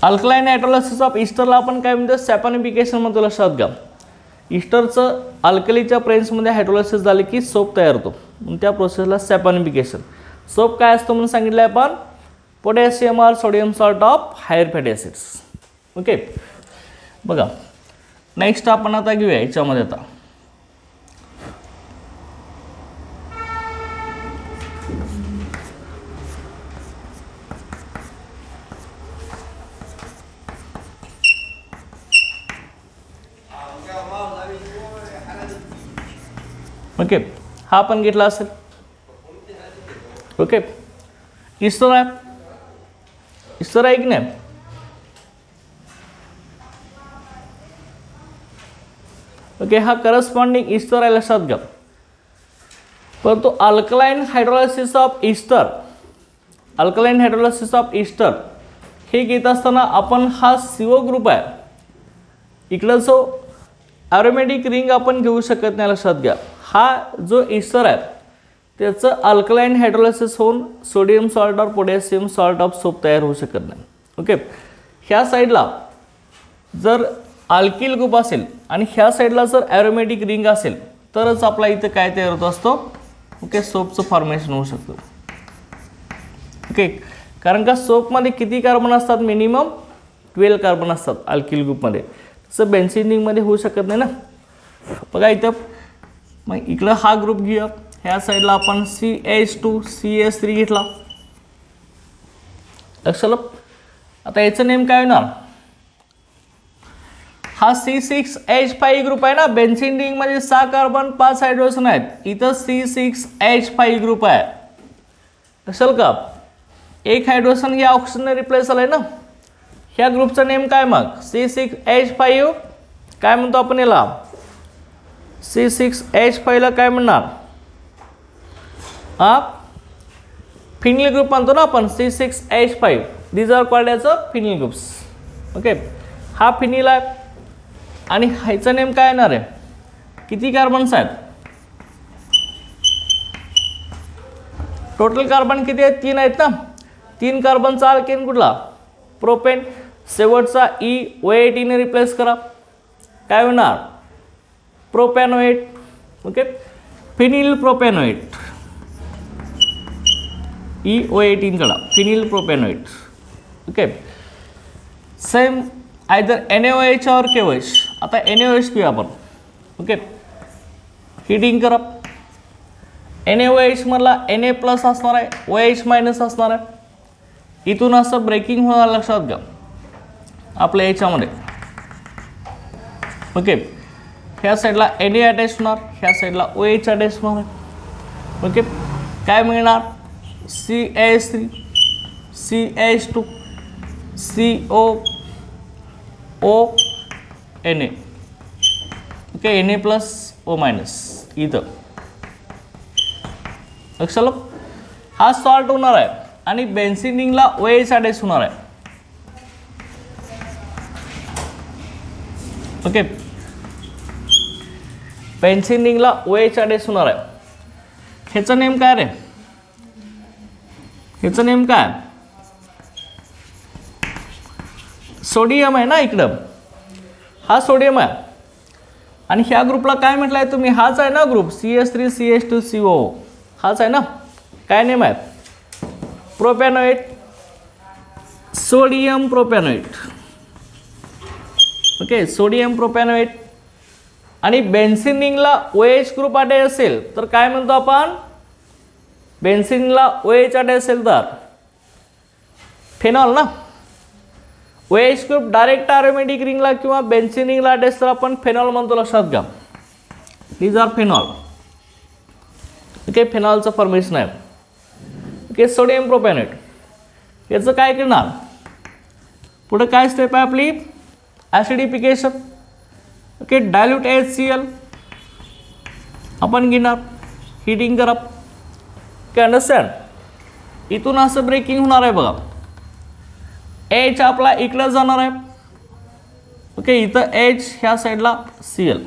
अल्कलाइन हायड्रोलायसिस ऑफ ईस्टरला आपण काय म्हणतो सॅपॉनिफिकेशन म्हणतो लक्षात घ्या ईस्टरचं अल्कलीच्या प्रेन्समध्ये हायड्रोलायसिस झाले की सोप तयार होतो म्हणून त्या प्रोसेसला सॅपॉनिफिकेशन सोप काय असतं म्हणून सांगितलं आहे आपण पोटॅशियम और sodium salt of higher fatty acids okay बघा नेक्स्ट आपण आता घेऊया याच्यामध्ये आता ओके हा पण घेतला असेल ओके ईस्टर आहे की नाही ओके हा करस्पॉन्डिंग ईस्टर आहे लक्षात घ्या परंतु अल्कलाइन हायड्रोलायसिस ऑफ ईस्टर हे घेत असताना आपण हा CO ग्रुप आहे इकडं जो ॲरोमॅटिक रिंग आपण घेऊ शकत नाही लक्षात घ्या हा जो ईस्टर आहे त्याचं अल्कलाइन हायड्रोलायसिस होऊन sodium salt or potassium salt of soap तयार होऊ शकत नाही ओके ह्या साईडला जर अल्किल ग्रुप असेल आणि ह्या साईडला जर ॲरोमॅटिक रिंग असेल तरच आपला इथं काय तयार होत असतो ओके सोपचं फॉर्मेशन होऊ शकतं ओके कारण का सोपमध्ये किती कार्बन असतात मिनिमम 12 कार्बन असतात अल्किल ग्रुपमध्ये तसं बेन्झीन रिंगमध्ये होऊ शकत नाही ना बघा इथं मग इकडं हा ग्रुप घेऊया ह्या साईडला आपण CH2CH3 घेतला लक्षात आता याचं नेम काय होणार हा C6H5 ग्रुप आहे ना बेन्झीन रिंगमध्ये 6 कार्बन 5 हायड्रोजन आहेत इथं C6H5 ग्रुप आहे लक्षात का एक हायड्रोजन या ऑक्सिजनने रिप्लेस झालाय ना ह्या ग्रुपचं नेम काय मग C6H5 काय म्हणतो आपण याला C6H5 ला काय म्हणणार फिनिल ग्रुप म्हणतो ना आपण C6H5 these are called as a phenyl groups okay हा फिनिल आहे आणि ह्याचं नेम काय येणार आहे किती कार्बन्स आहेत टोटल कार्बन किती आहेत 3 आहेत ना 3 कार्बनचा अल्केन कुठला प्रोपेन शेवटचा OH ने रिप्लेस करा काय होणार propanoate okay phenyl propanoate OH काढा phenyl propanoate okay same either NaOH or KOH आता NaOH घेऊया आपण ओके हिटिंग करा NaOH मधला Na प्लस असणार आहे OH मायनस असणार आहे इथून असं ब्रेकिंग होणार लक्षात घ्या आपल्या याच्यामध्ये ओके ह्या साईडला Na अटॅच होणार ह्या साईडला OH अटॅच होणार आहे ओके काय मिळणार CH3 CH2 COO Na okay Na plus O minus इथं लक्षात हा सॉल्ट होणार आहे आणि बेन्झीन रिंगला OH अटॅच होणार आहे ओके बेन्झीन रिंगला OH अटॅच होणार आहे ह्याचं नेम काय रे ह्याचं नेम काय सोडियम आहे ना इकडं, हा सोडियम आहे आणि ह्या ग्रुपला काय म्हटलं आहे तुम्ही, हाच आहे ना ग्रुप CH3CH2CO, हाच आहे ना. काय नेम आहे, propanoate, sodium propanoate. Okay, sodium propanoate. आणि बेन्झीन रिंगला OH ग्रुप अटॅच असेल तर काय म्हणतो आपण, बेन्झीनला OH अटॅच असेल तर फेनॉल ना. OH ग्रुप डायरेक्ट अरोमॅटिक रिंगला किंवा बेन्झीन रिंगला अटॅच तर आपण फेनॉल म्हणतो, लक्षात घ्या. These are phenol. ओके, फेनॉलचं फॉर्मेशन आहे. Okay, sodium propanoate. याचं काय करणार, पुढे काय स्टेप आहे आपली, ॲसिडिफिकेशन. ओके, डायल्यूट HCl आपण घेणार, हिटिंग करा. Okay, understand. इथून असं ब्रेकिंग होणार आहे बघा, H आपला इकडं जाणार आहे. ओके, इथं H ह्या साईडला Cl,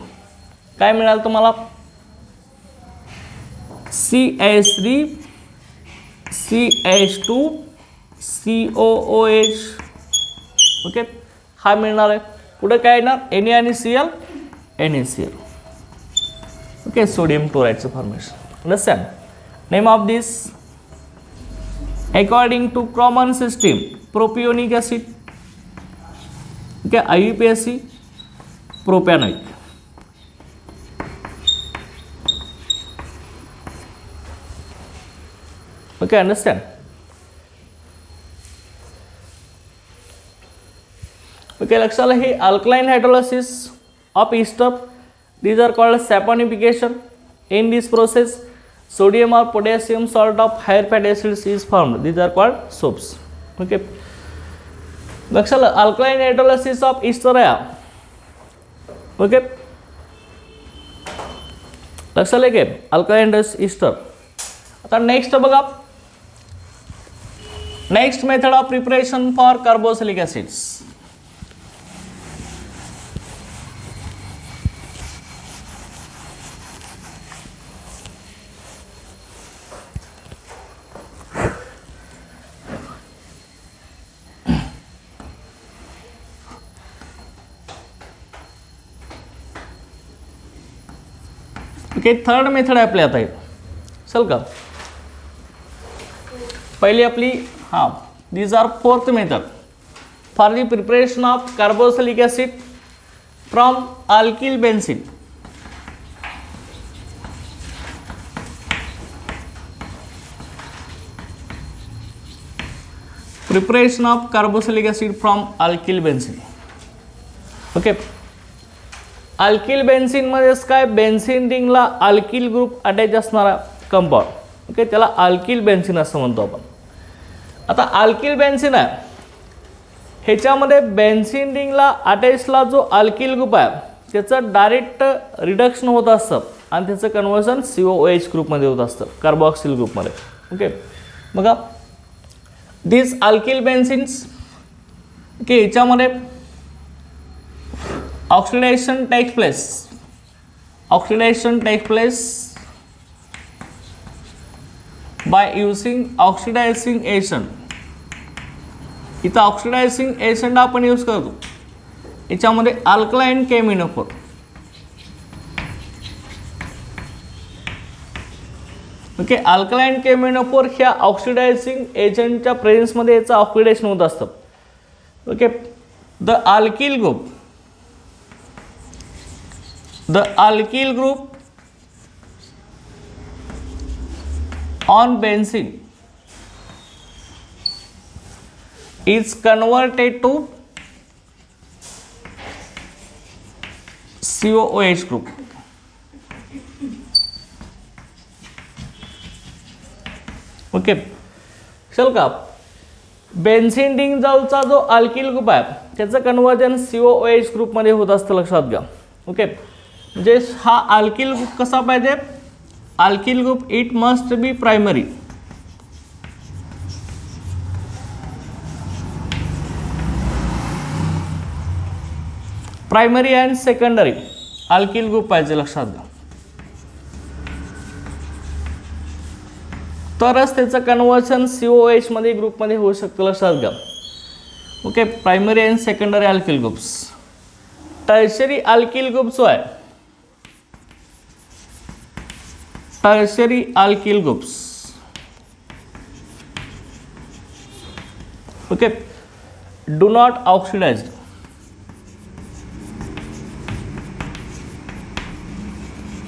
काय मिळालं तुम्हाला, CH3 CH2 COOH. ओके, हा मिळणार आहे. पुढे काय येणार, Na आणि Cl, NaCl. ओके, सोडियम क्लोराइडचं formation. Understand. Name of this according to common system, propionic acid. Okay, IUPAC, propanoic. Okay, understand. Okay, लक्षात आलं. हे alkaline hydrolysis of ester, these are called saponification. In this process sodium or potassium salt of higher fatty acids is formed, these are called soaps. Okay, लक्षात आलं, अल्कलाइन हायड्रोलायसिस ऑफ ईस्टर आहे. ओके, लक्षात आलं की अल्कलाइन ईस्टर. आता नेक्स्ट बघा, next method of preparation for carboxylic acids. Okay, third method आहे आपली आता. चल का, पहिली आपली, हां, these are fourth method for the preparation of carboxylic acid from alkyl benzene. Preparation of carboxylic acid from alkyl benzene. Okay, alkyl बेन्झीनमध्येच काय, बेन्झीन रिंगला अल्किल ग्रुप अटॅच असणारा कंपाऊंड. ओके, त्याला अल्किल बेन्झीन असं म्हणतो आपण. आता अल्किल बेन्झीन आहे, ह्याच्यामध्ये बेन्झीन रिंगला अटॅचला जो अल्किल ग्रुप आहे त्याचं डायरेक्ट रिडक्शन होत असतं आणि त्याचं कन्व्हर्जन COOH ग्रुपमध्ये होत असतं, कार्बॉक्सिल ग्रुपमध्ये. ओके, बघा दिस अल्किल बेन्झीन्स. ओके, ह्याच्यामध्ये oxidation takes place, oxidation takes place by using oxidizing agent. इथं ऑक्सिडायझिंग एजंट आपण यूज करतो, याच्यामध्ये अल्कलाइन केमिनोफोर. ओके, अल्कलाइन केमिनोफोर ह्या ऑक्सिडायझिंग एजंटच्या प्रेझेन्समध्ये याचं ऑक्सिडेशन होत असतं. Okay, the alkyl group, the alkyl group on benzene is converted to COOH group. Okay, चल का, बेन्झीन रिंग जवळचा जो अल्किल ग्रुप आहे त्याचं कन्वर्जन COOH ग्रुपमध्ये होत असतं, लक्षात घ्या. ओके, म्हणजे हा अल्किल ग्रुप कसा पाहिजे, alkyl group it must be primary. Primary and secondary alkyl group पाहिजे, लक्षात घ्या. तरच त्याचं कन्वर्जन COOH मध्ये ग्रुपमध्ये होऊ शकतं, लक्षात घ्या. Okay, primary and secondary alkyl groups. Tertiary alkyl group जो आहे, tertiary alkyl groups, okay, do not oxidized.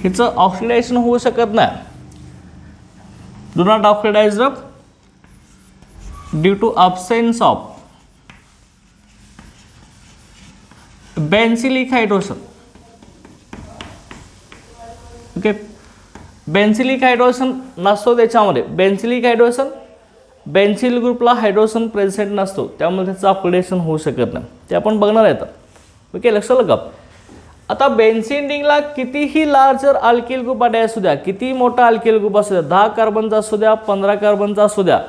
हिचं ऑक्सिडेशन होऊ शकत नाही. Do not oxidized due to absence of benzylic hydrogen. Okay, benzylic hydrogen नसतो त्याच्यामध्ये. बेन्सिलिक हायड्रोजन, बेन्सिल ग्रुपला हायड्रोजन प्रेझेंट नसतो, त्यामुळे त्याचं ऑक्सिडेशन होऊ शकत नाही. ते आपण बघणार आहे आता. ओके, लक्षात आलं का? आता बेन्झीन रिंगला कितीही लार्जर अल्किल ग्रुप अटॅच असू द्या, किती मोठा अल्किल ग्रुप असू द्या, 10 कार्बनचा असू द्या, 15 कार्बनचा असू द्या,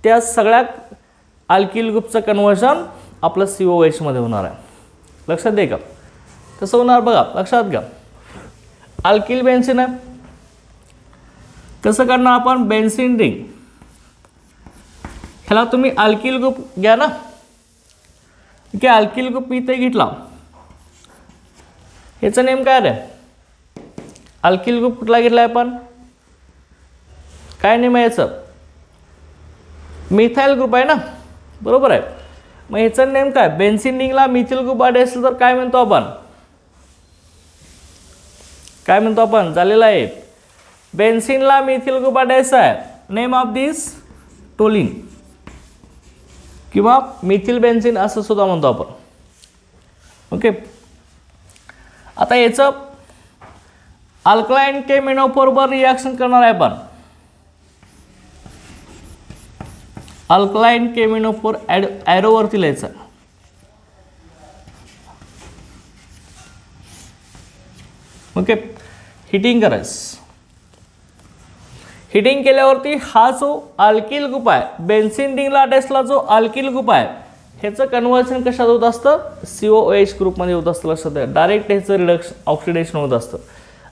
त्या सगळ्या अल्किल ग्रुपचं कन्व्हर्जन आपलं COOH मध्ये होणार आहे. लक्षात दे का? कसं होणार बघा, लक्षात घ्या. अल्किल बेन्झीन आहे, कसं करणार आपण? बेन्झीन रिंग ह्याला तुम्ही अल्किल ग्रुप घ्या ना. ठीक आहे, अल्किल ग्रुप इथे घेतला. ह्याचं नेम काय रे? अल्किल ग्रुप कुठला घेतला आहे आपण? काय नेम आहे याचं? मिथाइल ग्रुप आहे ना, बरोबर आहे. मग ह्याचं नेम काय? बेन्झीन रिंगला मिथिल ग्रुप अटॅच असेल तर काय म्हणतो आपण? काय म्हणतो आपण? झालेलं आहे. बेन्झीनला मिथिल ग्रुप अटॅच आहे. नेम ऑफ दिस टोलिन किंवा मिथिल बेन्झीन असं सुद्धा म्हणतो आपण. ओके, आता याचं अल्कलाइन केमिनो बरोबर रिॲक्शन करणार आहे आपण. अल्कलाइन केमिनोफोर ॲरोवरती लिहायचं. ओके, हिटिंग करायचं. हिटिंग केल्यावरती हा जो अल्किल ग्रुप आहे, बेन्झीन रिंगला अटॅचला जो अल्किल ग्रुप आहे, ह्याचं कन्व्हर्जन कशात होत असतं? COOH ग्रुपमध्ये होत असतं. लक्षात द्या, डायरेक्ट ह्याचं रिडक्शन ऑक्सिडेशन होत असतं.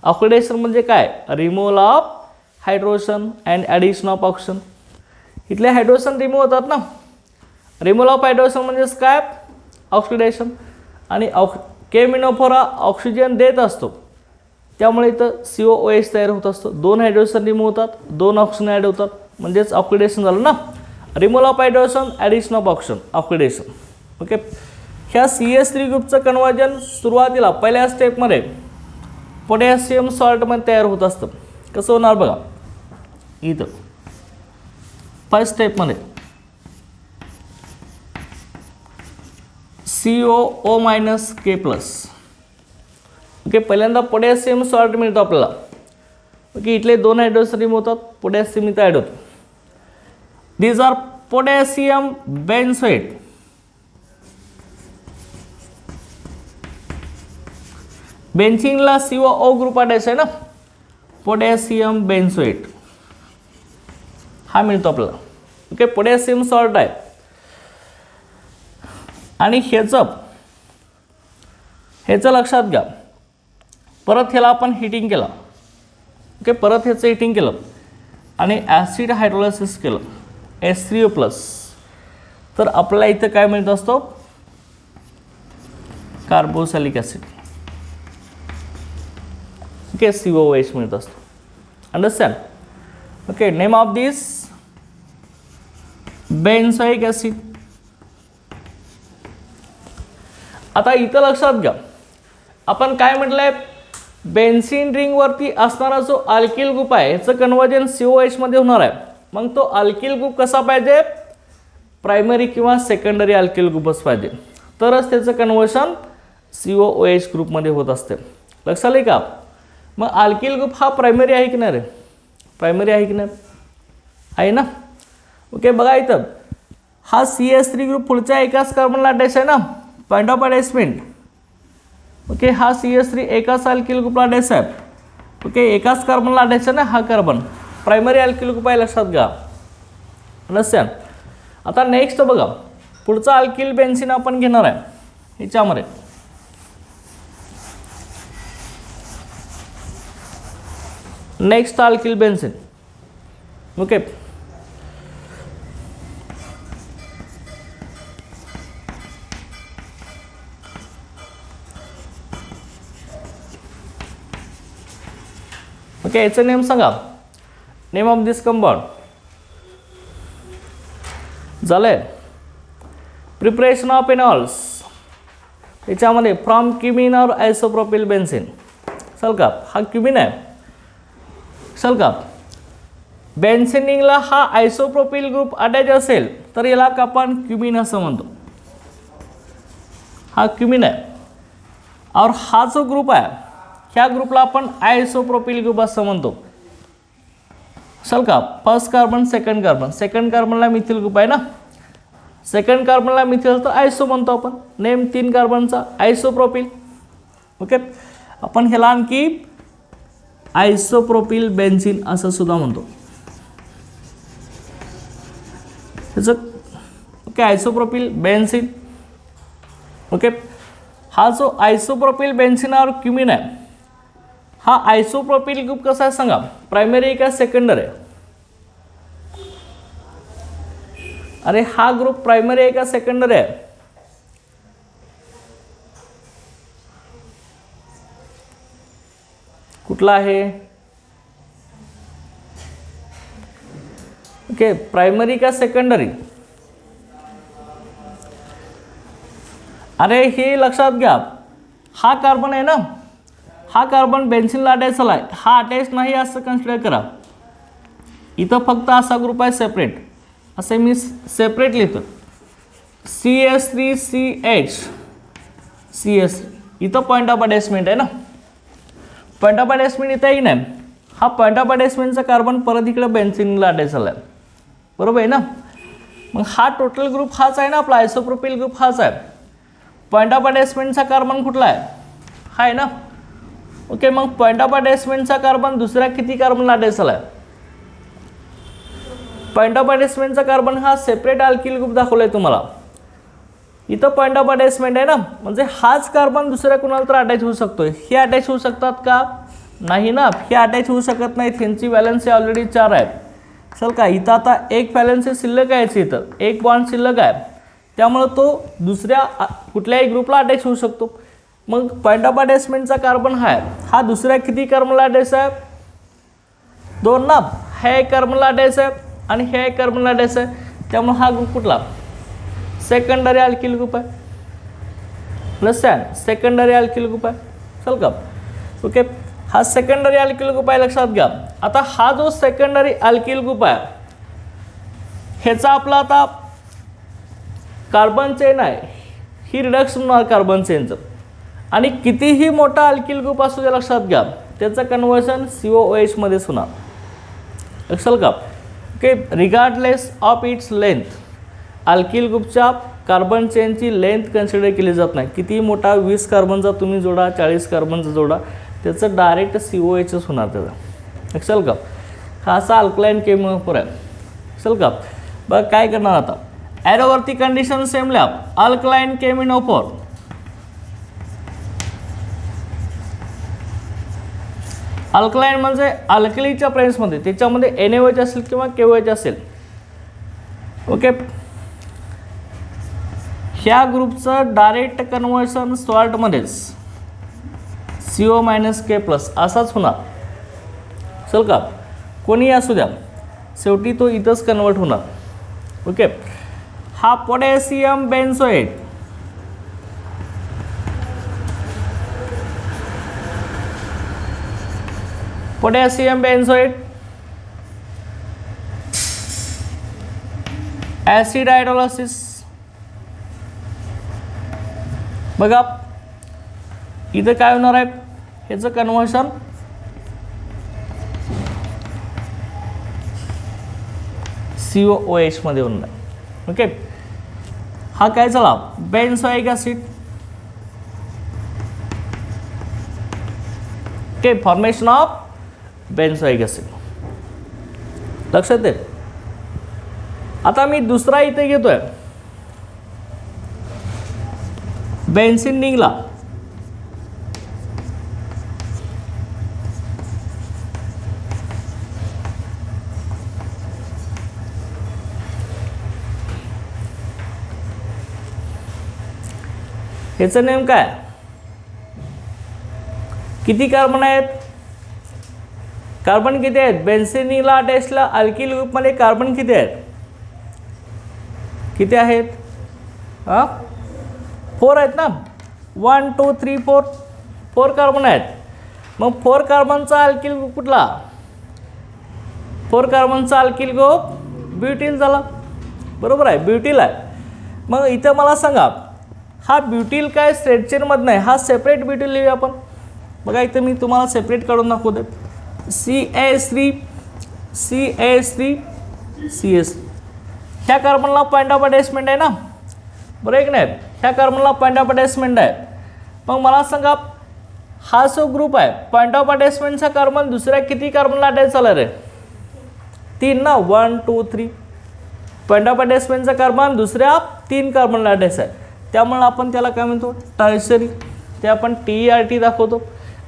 ऑक्सिडेशन म्हणजे काय? Removal of hydrogen and addition of oxygen. इथले हायड्रोजन रिमूव्ह होतात ना. रिमूव्हल ऑफ हायड्रोजन म्हणजेच काय? ऑक्सिडेशन. आणि केमिनोफोरा ऑक्सिजन देत असतो, त्यामुळे इथं COOH तयार होत असतो. 2 हायड्रोजन रिमूव्ह होतात, 2 ऑक्सिजन ॲड होतात, म्हणजेच ऑक्सिडेशन झालं ना. Removal of hydrogen, addition of oxygen, oxidation. Okay, ह्या CH3 ग्रुपचं कन्व्हर्जन सुरुवातीला पहिल्या स्टेपमध्ये पोटॅशियम सॉल्टमध्ये तयार होत असतं. कसं होणार बघा, इथं फर्स्ट स्टेपमध्ये COO-K+. ओके, पहिल्यांदा पोटॅशियम सॉल्ट मिळतो आपल्याला. ओके, इथले 2 हायड्रोजन रिमूव्ह होतात, पोटॅशियम इथं ॲड होतो. These are potassium benzoate. बेन्झीनला COO group attach आहे ना, पोटॅशियम बेन्झोएट हा मिळतो आपल्याला. ओके, पोटॅशियम सॉल्ट आहे. आणि ह्याचं लक्षात घ्या, परत ह्याला आपण हिटिंग केलं. ओके, परत ह्याचं हिटिंग केलं आणि ॲसिड हायड्रोलायसिस केलं, H3O+, तर आपल्याला इथं काय मिळत असतो? Carboxylic acid. ओके, COOH मिळत असतो. Understand? Okay, name of this benzoic acid. आता इथं लक्षात घ्या, आपण काय म्हटलंय? बेन्झीन रिंगवरती असणारा जो अल्किल ग्रुप आहे, याचं कन्व्हर्जन COOH मध्ये होणार आहे. मग तो अल्किल ग्रुप कसा पाहिजे? प्रायमरी किंवा सेकंडरी अल्किल ग्रुपच पाहिजे, तरच त्याचं कन्व्हर्शन COOH ग्रुपमध्ये होत असते. लक्षात आलं का? मग अल्किल ग्रुप हा प्रायमरी आहे की नाही रे? प्रायमरी आहे की नाही? आहे ना. ओके, बघा इथं हा CH3 ग्रुप पुढच्या एकाच कार्बनला अटॅच आहे ना, पॉईंट ऑफ अटॅचमेंट. ओके, हा CH3 एकाच अल्किल ग्रुपला अटॅच आहे. ओके, एकाच कार्बनला अटॅच आहे ना हा कार्बन, प्रायमरी अल्किल ग्रुप आहे. लक्षात घ्या. अंडरस्टँड? आता नेक्स्ट बघा, पुढचा अल्किल बेन्झीन आपण घेणार आहे ह्याच्यामध्ये. Next alkyl benzene. Okay, okay, याचं नेम सांगा, नेम ऑफ दिस कंपाऊंड. झालंय. प्रिपरेशन ऑफ इनॉल्स, याच्यामध्ये फ्रॉम क्युमिन और आयसोप्रोपिल बेन्झीन. चल का, हा क्युमिन आहे. चल का, बेन्झिनिंगला हा आयसोप्रोपिल ग्रुप अटॅच असेल तर याला आपण क्युमिन असं म्हणतो. हा क्युमिन आहे. और हा जो ग्रुप आहे ह्या ग्रुपला आपण आयसोप्रोपिल ग्रुप असं म्हणतो. चल का, first carbon second carbon, second कार्बनला मिथिल ग्रुप आहे ना, सेकंड कार्बनला मिथिल तर आयसो म्हणतो आपण. Name 3 कार्बनचा isopropyl. ओके, आपण ह्याला आणखी आयसोप्रोपिल बेन्झीन असं सुद्धा म्हणतो. त्याचं ओके, आयसोप्रोपिल बेन्झीन. ओके, हा जो आयसोप्रोपिल बेन्झीन और क्युमिन आहे, हा आयसोप्रोपिल ग्रुप कसा आहे सांगा, प्रायमरी आहे का सेकंडरी आहे? अरे हा ग्रुप प्रायमरी आहे का सेकंडरी आहे? कुठला आहे? ओके, प्रायमरी का सेकंडरी? अरे हे लक्षात घ्या, हा कार्बन आहे ना, हा कार्बन बेन्झीनला अटॅच झाला आहे, हा अटॅच नाही असं कन्सिडर करा. इथं फक्त असा ग्रुप आहे सेपरेट, असे मी सेपरेट लिहितो. CS3CH CS, इथं पॉईंट ऑफ अटॅचमेंट आहे ना, पॉईंट ऑफ अटॅचमेंट इथं आहे की नाही. हा पॉईंट ऑफ अटॅचमेंटचा कार्बन परत इकडे बेन्झीनला अटॅच झाला आहे, बरोबर आहे ना. मग हा टोटल ग्रुप हाच आहे ना, आपला आयसोप्रोपिल ग्रुप हाच आहे. पॉईंट ऑफ अटॅचमेंटचा कार्बन कुठला आहे? हा आहे ना. ओके, मग पॉईंट ऑफ अटॅचमेंटचा कार्बन दुसऱ्या किती कार्बनला अटॅच झाला आहे? पॉईंट ऑफ अटॅचमेंटचा कार्बन हा सेपरेट अल्किल ग्रुप दाखवलाय तुम्हाला. इथं पॉईंट ऑफ अटॅचमेंट आहे ना, म्हणजे हाच कार्बन दुसऱ्या कुणाला तर अटॅच होऊ शकतोय. हे अटॅच होऊ शकतात का? नाही ना, हे अटॅच होऊ शकत नाही. त्यांची व्हॅलन्सी ऑलरेडी 4 आहे. चल का, इथं आता एक व्हॅलन्सी शिल्लक आहे, इथं एक बॉन्ड शिल्लक आहे, त्यामुळे तो दुसऱ्या कुठल्याही ग्रुपला अटॅच होऊ शकतो. मग पॉईंट ऑफ अटॅचमेंटचा कार्बन हा आहे, हा दुसऱ्या किती कार्बनला अटॅच आहे? 2 ना. हे एक कार्बनला अटॅच आहे आणि हे एक कार्बनला अटॅच आहे, त्यामुळे हा ग्रुप कुठला? सेकंडरी अल्किल ग्रुप आहे. अंडरस्टँड, सेकंडरी अल्किल ग्रुप आहे. चल का, ओके, हा सेकंडरी अल्किल ग्रुप आहे, लक्षात घ्या. आता हा जो सेकंडरी अल्किल ग्रुप आहे ह्याचा आपला आता कार्बन चेन आहे, ही रिडक्शन होणार कार्बन चेनचं. आणि कितीही मोठा अल्किल ग्रुप असू द्या, लक्षात घ्या, त्याचं कन्व्हर्शन COOH मध्येच होणार. लक्षात का? Okay, regardless of its length, alkyl ग्रुपच्या कार्बन चेनची लेंथ कन्सिडर केली जात नाही. किती मोठा 20 कार्बनचा तुम्ही जोडा, 40 कार्बनचा जोडा, त्याचं डायरेक्ट COOHच होणार त्याचा. लक्षात का? हा असा अल्कलाईन केमिओफोर आहे. लक्षात का? बघ काय करणार आता, ॲरोवरती condition same lab, alkaline K M N O four. Alkaline म्हणजे अल्कलीच्या प्रेझेन्समध्ये, त्याच्यामध्ये NaOH असेल किंवा KOH असेल. ओके, ह्या ग्रुपचं डायरेक्ट कन्व्हर्सन सॉल्टमध्येच CO-K+ असाच होणार. चल का, कोणी असू द्या, शेवटी तो इथंच कन्वर्ट होणार. ओके, हा potassium benzoate, potassium benzoate, acid hydrolysis. बघा इथं काय होणार आहे, ह्याचं कन्व्हर्शन COOH मध्ये होणार. ओके, हा काय झाला, benzoic acid. Okay, formation of benzoic acid. लक्षात येईल. आता मी दुसरा इथे घेतोय, बेन्झिनिंगला. ह्याचं नेम काय? किती कार्बन आहेत? कार्बन किती आहेत? बेन्झिनला अटॅचला अल्किल ग्रुपमध्ये कार्बन किती आहेत? किती आहेत? 4 आहेत ना. 1 2 3 4 4 कार्बन आहेत. मग 4 कार्बनचा अल्किल ग्रुप कुठला? 4 कार्बनचा अल्किल ग्रुप ब्युटील झाला. बरोबर आहे, ब्युटील आहे. मग इथं मला सांगा, हा ब्युटील काय स्ट्रेट चेनमधनं आहे, हा सेपरेट ब्युटील लिहूया आपण. बघा इथं मी तुम्हाला सेपरेट काढून दाखवते. CH3 CH3 CS, ह्या कार्बनला पॉईंट ऑफ अटॅचमेंट आहे ना, बरोबर आहे की नाही? ह्या कार्बनला पॉईंट ऑफ अटॅचमेंट आहे. मग मला सांगा, हा जो ग्रुप आहे पॉईंट ऑफ अटॅचमेंटचा कार्बन दुसऱ्या किती कार्बनला अटॅच झाला रे? 3 ना. 1 2 3. पॉईंट ऑफ अटॅचमेंटचा कार्बन दुसऱ्या 3 कार्बनला अटॅच आहे, त्यामुळे आपण त्याला काय म्हणतो? टर्शरी. ते आपण TERT दाखवतो.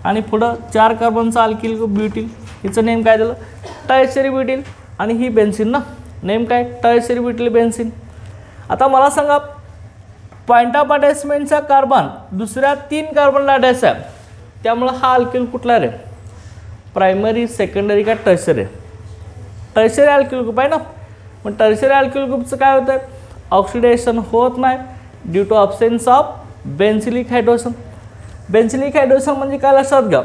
आणि पुढं 4 कार्बनचा अल्किल ग्रुप ब्युटील, हिचं नेम काय झालं? Tertiary butyl. आणि ही बेन्झिन ना, नेम काय? Tertiary butyl benzene. आता मला सांगा, पॉईंट ऑफ अटॅचमेंटचा कार्बन दुसऱ्या 3 कार्बनला अटॅच आहे, त्यामुळं हा अल्किल कुठला रे? प्रायमरी, सेकंडरी का टर्शरी? टर्शरी अल्किल ग्रुप आहे ना. मग टर्शरी अल्किल ग्रुपचं काय होतं? ऑक्सिडेशन होत नाही due to absence of benzylic hydrogen. Benzylic hydrogen म्हणजे काय लक्षात घ्या,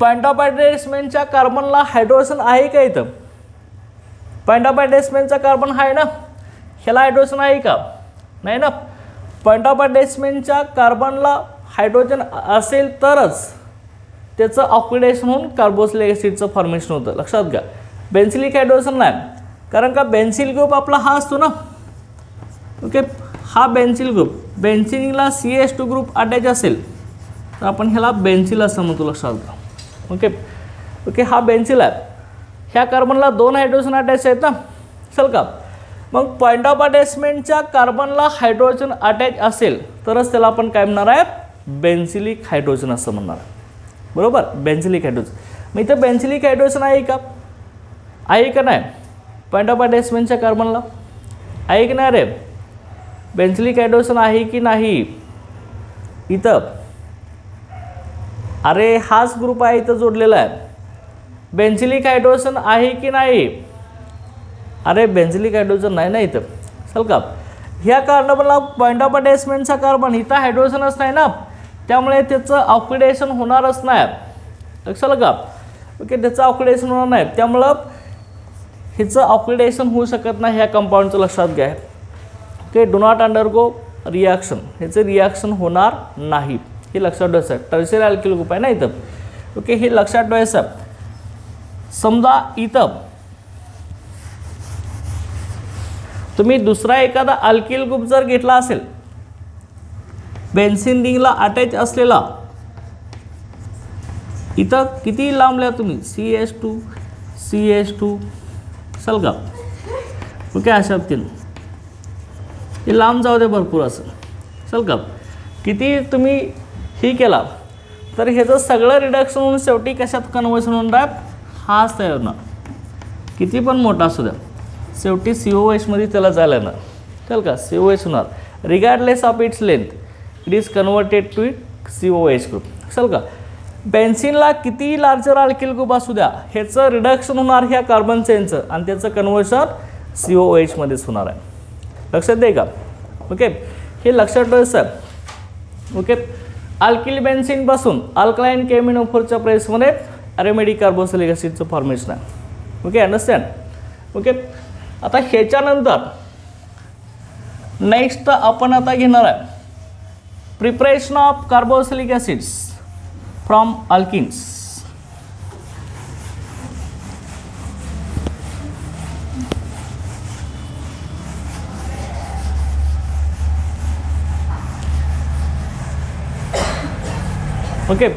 पॉईंट ऑफ अटॅचमेंटच्या कार्बनला हायड्रोजन आहे का? इथं पॉईंट ऑफ अटॅचमेंटचा कार्बन आहे ना, ह्याला हायड्रोजन आहे का? नाही ना. पॉईंट ऑफ अटॅचमेंटच्या कार्बनला हायड्रोजन असेल तरच त्याचं ऑक्सिडेशन होऊन कार्बोक्सिलिक ॲसिडचं फॉर्मेशन होतं. लक्षात घ्या, बेन्झिलिक हायड्रोजन नाही, कारण का बेन्झिल ग्रुप आपला हा असतो ना. ओके, हा बेन्झिल ग्रुप, बेन्झिनला CH2 ग्रुप अटॅच असेल तर आपण ह्याला बेन्झिल असं म्हणतो. लक्षात घ्या. ओके ओके, हा बेन्झिल आहे. ह्या कार्बनला 2 हायड्रोजन अटॅच आहेत ना, चल का. मग पॉईंट ऑफ अटॅचमेंटच्या कार्बनला हायड्रोजन अटॅच असेल तरच त्याला आपण काय म्हणणार आहे? बेन्झिलिक हायड्रोजन असं म्हणणार आहे. बरोबर, बेन्झिलिक हायड्रोजन. मग इथं बेन्झिलिक हायड्रोजन आहे का? आहे का नाही? पॉईंट ऑफ अटॅचमेंटच्या कार्बनला आहे की नाही रे? बेन्झिलिक हायड्रोजन आहे की नाही इथं? अरे हाच ग्रुप आहे इथं जोडलेला आहे. बेन्झिलिक हायड्रोजन आहे की नाही? अरे बेन्झिलिक हायड्रोजन नाही ना इथं, चल का. ह्या कार्बनला पॉईंट ऑफ अटॅचमेंटचा कार्बन इथं हायड्रोजनच नाही ना, त्यामुळे त्याचं ऑक्सिडेशन होणारच नाही. लक्षात का? ओके, त्याचं ऑक्सिडेशन होणार नाही, त्यामुळं ह्याचं ऑक्सिडेशन होऊ शकत नाही ह्या कंपाऊंडचं. लक्षात घ्या. Okay, do not undergo reaction, ह्याचं रिॲक्शन होणार नाही, हे लक्षात ठेवायचं. टर्शरी अल्किल ग्रुप आहे ना इथं. ओके, हे लक्षात ठेवायचं. समजा इथं तुम्ही दुसरा एखादा अल्किल ग्रुप जर घेतला असेल, बेन्झिन रिंगला अटॅच असलेला, इथं किती लांबल्या तुम्ही? CH2 CH2, चल का. ओके, अशा तीन हे लांब जाऊ दे भरपूर असं, चल का. किती तुम्ही ही केला तर ह्याचं सगळं रिडक्शन होऊन शेवटी कशात कन्वर्शन होणार आहे? हाच तयार होणार. किती पण मोठा असू द्या, शेवटी COH त्याला जायला येणार, चल का. COH होणार regardless of its length, it is converted to COH group, चल का. बेन्झिनला किती लार्जर अल्किल ग्रुप असू द्या, ह्याचं रिडक्शन होणार ह्या कार्बन चेनचं आणि त्याचं कन्वर्शन COH मध्येच होणार आहे. लक्षात दे का? ओके, हे लक्षात ठेवायचं. ओके, अल्किल बेन्झिनपासून अल्कलाईन केमिनोफोरच्या प्रेसमध्ये ॲरोमॅटिक कार्बोक्सिलिक ॲसिडचं फॉर्मेशन आहे. Okay, understand. ओके, आता ह्याच्यानंतर नेक्स्ट आपण आता घेणार आहे preparation of carboxylic acids from alkenes. Okay,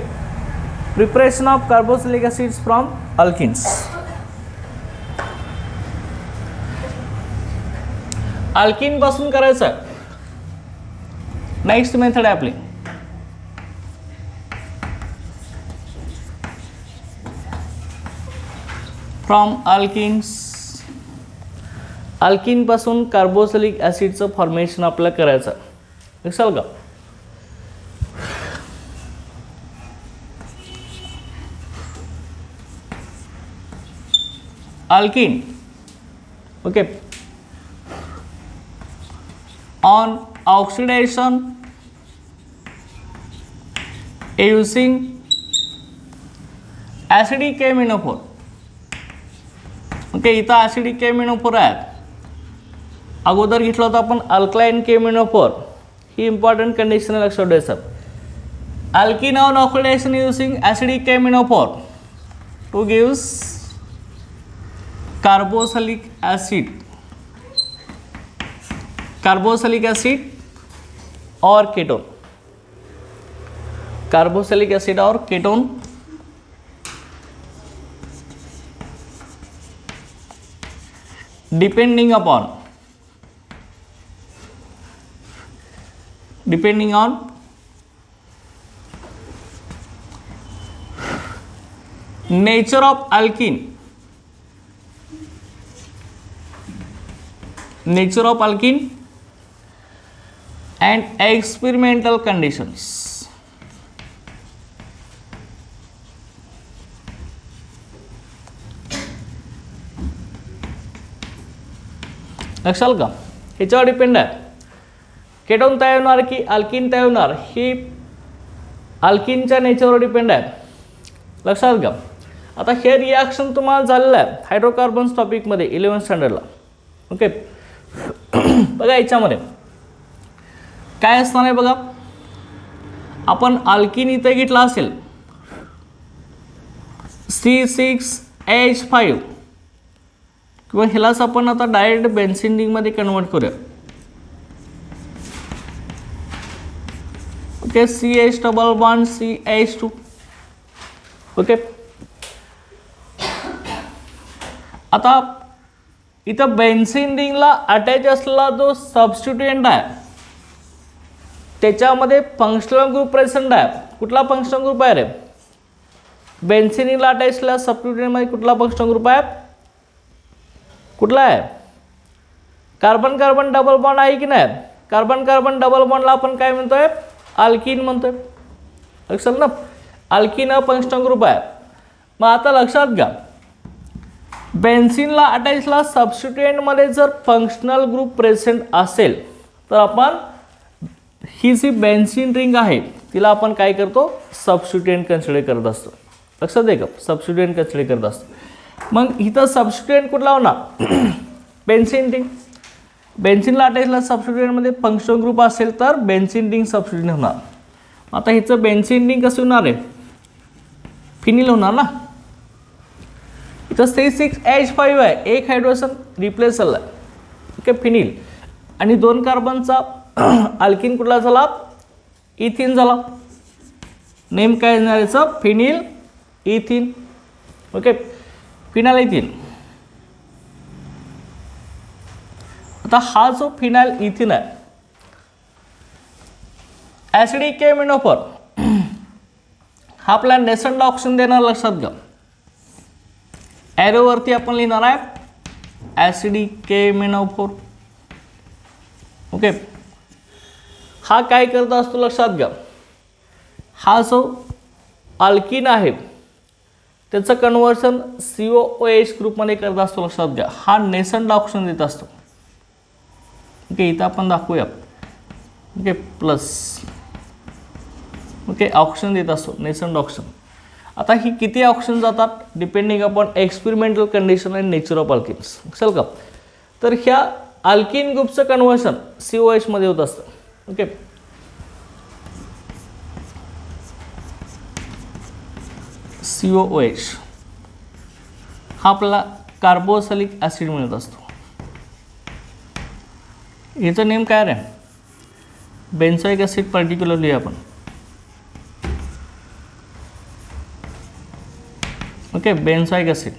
preparation of carboxylic acids from alkenes. Alkene पासून करायचं आहे. नेक्स्ट मेथड आहे आपली फ्रॉम अल्किन्स. अल्किन पासून कार्बोक्सिलिक ॲसिडचं फॉर्मेशन आपल्याला करायचं आहे. लक्षात का? alkene. Okay, on oxidation using acidic aminophore. Okay, इथं ॲसिडिक केमिनोफोर आहे. अगोदर घेतलं होतं आपण अल्कलाइन केमिनोफोर. ही इम्पॉर्टंट कंडिशन आहे, लक्षात ठेवायचं. Alkene on oxidation using acidic K M N O four to gives carboxylic acid और केटोन. कार्बोक्सिलिक एसिड और ketone depending on nature of alkene and experimental conditions. लक्षात का, ह्याच्यावर डिपेंड आहे केटोन तयार होणार की अल्किन तयार होणार, ही अल्किनच्या नेचरवर डिपेंड आहे. लक्षात का. आता हे रिॲक्शन तुम्हाला झालेलं आहे हायड्रोकार्बन्स टॉपिकमध्ये 11th स्टँडर्डला. ओके, बघा याच्यामध्ये काय असणार आहे बघा. आपण अल्किन इथे घेतला असेल C6H5 किंवा ह्यालाच आपण आता डायरेक्ट बेन्झीन रिंगमध्ये कन्वर्ट करूया. Okay, CH double bond CH2. Okay, आता इथं बेन्झीन रिंगला अटॅच असलेला जो सबस्टिट्युएंट आहे त्याच्यामध्ये फंक्शनल ग्रुप प्रेझेंट आहे. कुठला फंक्शनल ग्रुप आहे रे? बेन्झीन रिंगला अटॅच असलेल्या सबस्टिट्युएंटमध्ये कुठला फंक्शनल ग्रुप आहे? कुठला आहे? कार्बन कार्बन डबल बॉन्ड आहे की नाही? कार्बन कार्बन डबल बॉन्डला आपण काय म्हणतोय? अल्किन म्हणतोय. लक्षात ना, अल्किन हा फंक्शनल ग्रुप आहे. मग आता लक्षात घ्या, बेन्झीनला अटॅचला सबस्टिट्युएंटमध्ये जर फंक्शनल ग्रुप प्रेझेंट असेल तर आपण ही जी बेन्झीन रिंग आहे तिला आपण काय करतो? सबस्टिट्युएंट कन्सिडर करत असतो. लक्षात आहे का, सबस्टिट्युएंट कन्सिडर करत असतो. मग इथं सबस्टिट्युएंट कुठला होणार? Benzene ring. बेन्झीनला अटॅचला सबस्टिट्युएंटमध्ये फंक्शनल ग्रुप असेल तर बेन्झीन रिंग सबस्टिट्युएंट होणार. आता हिचं बेन्झीन रिंग कसं होणार आहे? फिनिल होणार ना. इथं C6H5 आहे, एक हायड्रोजन रिप्लेस झाला. Okay, phenyl. आणि 2 कार्बनचा अल्किन कुठला झाला? इथिन झाला. नेम काय येणार याचं? फिनिल इथिन. Okay, phenyl इथिन. आता हा जो फिनाइल इथिन आहे ॲसिडिक केमिनोफोर हा आपला नेसंट ऑक्सिजन देणार. लक्षात घ्या, ॲरोवरती आपण लिहिणार आहे ॲसिडिक केमिनोफोर. ओके, हा काय करत असतो? लक्षात घ्या, हा जो अल्किन आहे त्याचं कन्वर्शन COOH ग्रुपमध्ये करत असतो. लक्षात घ्या, हा नेसंट ऑक्सिजन देत असतो. ओके, इथं आपण दाखवूया. Okay, plus. ओके, ऑक्सिजन देत असतो, नेसंट ऑक्सिजन. आता ही किती ऑक्सिजन जातात? Depending upon experimental condition and nature of alkenes. लक्षात का. तर ह्या अल्किन ग्रुपचं कन्वर्शन COH मध्ये होत असतं. ओके, COOH हा आपल्याला कार्बोक्सिलिक ॲसिड मिळत असतो. याचं नेम काय रे? बेन्झोइक ॲसिड पर्टिक्युलरली आपण. Okay, benzoic acid.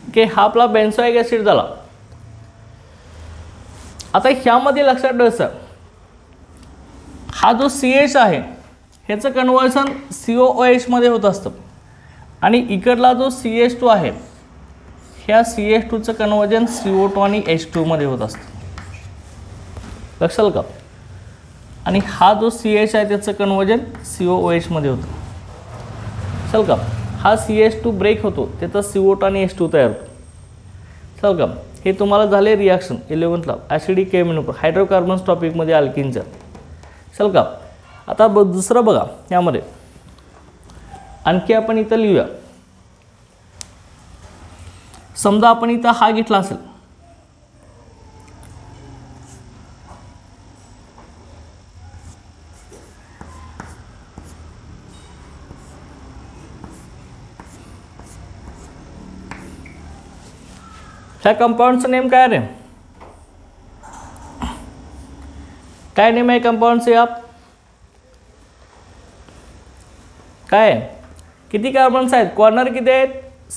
ओके, हा आपला बेन्झोइक ॲसिड झाला. आता ह्यामध्ये लक्षात ठेवायचं, हा जो CH आहे ह्याचं कन्वर्शन COOH मध्ये होत असतं आणि इकडला जो CH2 आहे ह्या CH2चं कन्वर्जन CO2 आणि H2 मध्ये होत असतं. लक्षात का. आणि हा जो CH आहे त्याचं कन्वर्जन COOH मध्ये होतं. लक्षात का. हा CH2 ब्रेक होतो, त्याचा CO2 आणि H2 तयार होतो. चल का हे तुम्हाला झाले रिॲक्शन 11thला ॲसिडिक केमिनोफोर हायड्रोकार्बन्स टॉपिकमध्ये अल्किनच्या. चल का आता दुसरं बघा यामध्ये आणखी आपण इथं लिहूया. समजा आपण इथं हा घेतला असेल ह्या कंपाऊंडचं नेम काय रे काय नेम आहे कंपाऊंडचे आप काय किती कार्बन्स आहेत कॉर्नर किती आहेत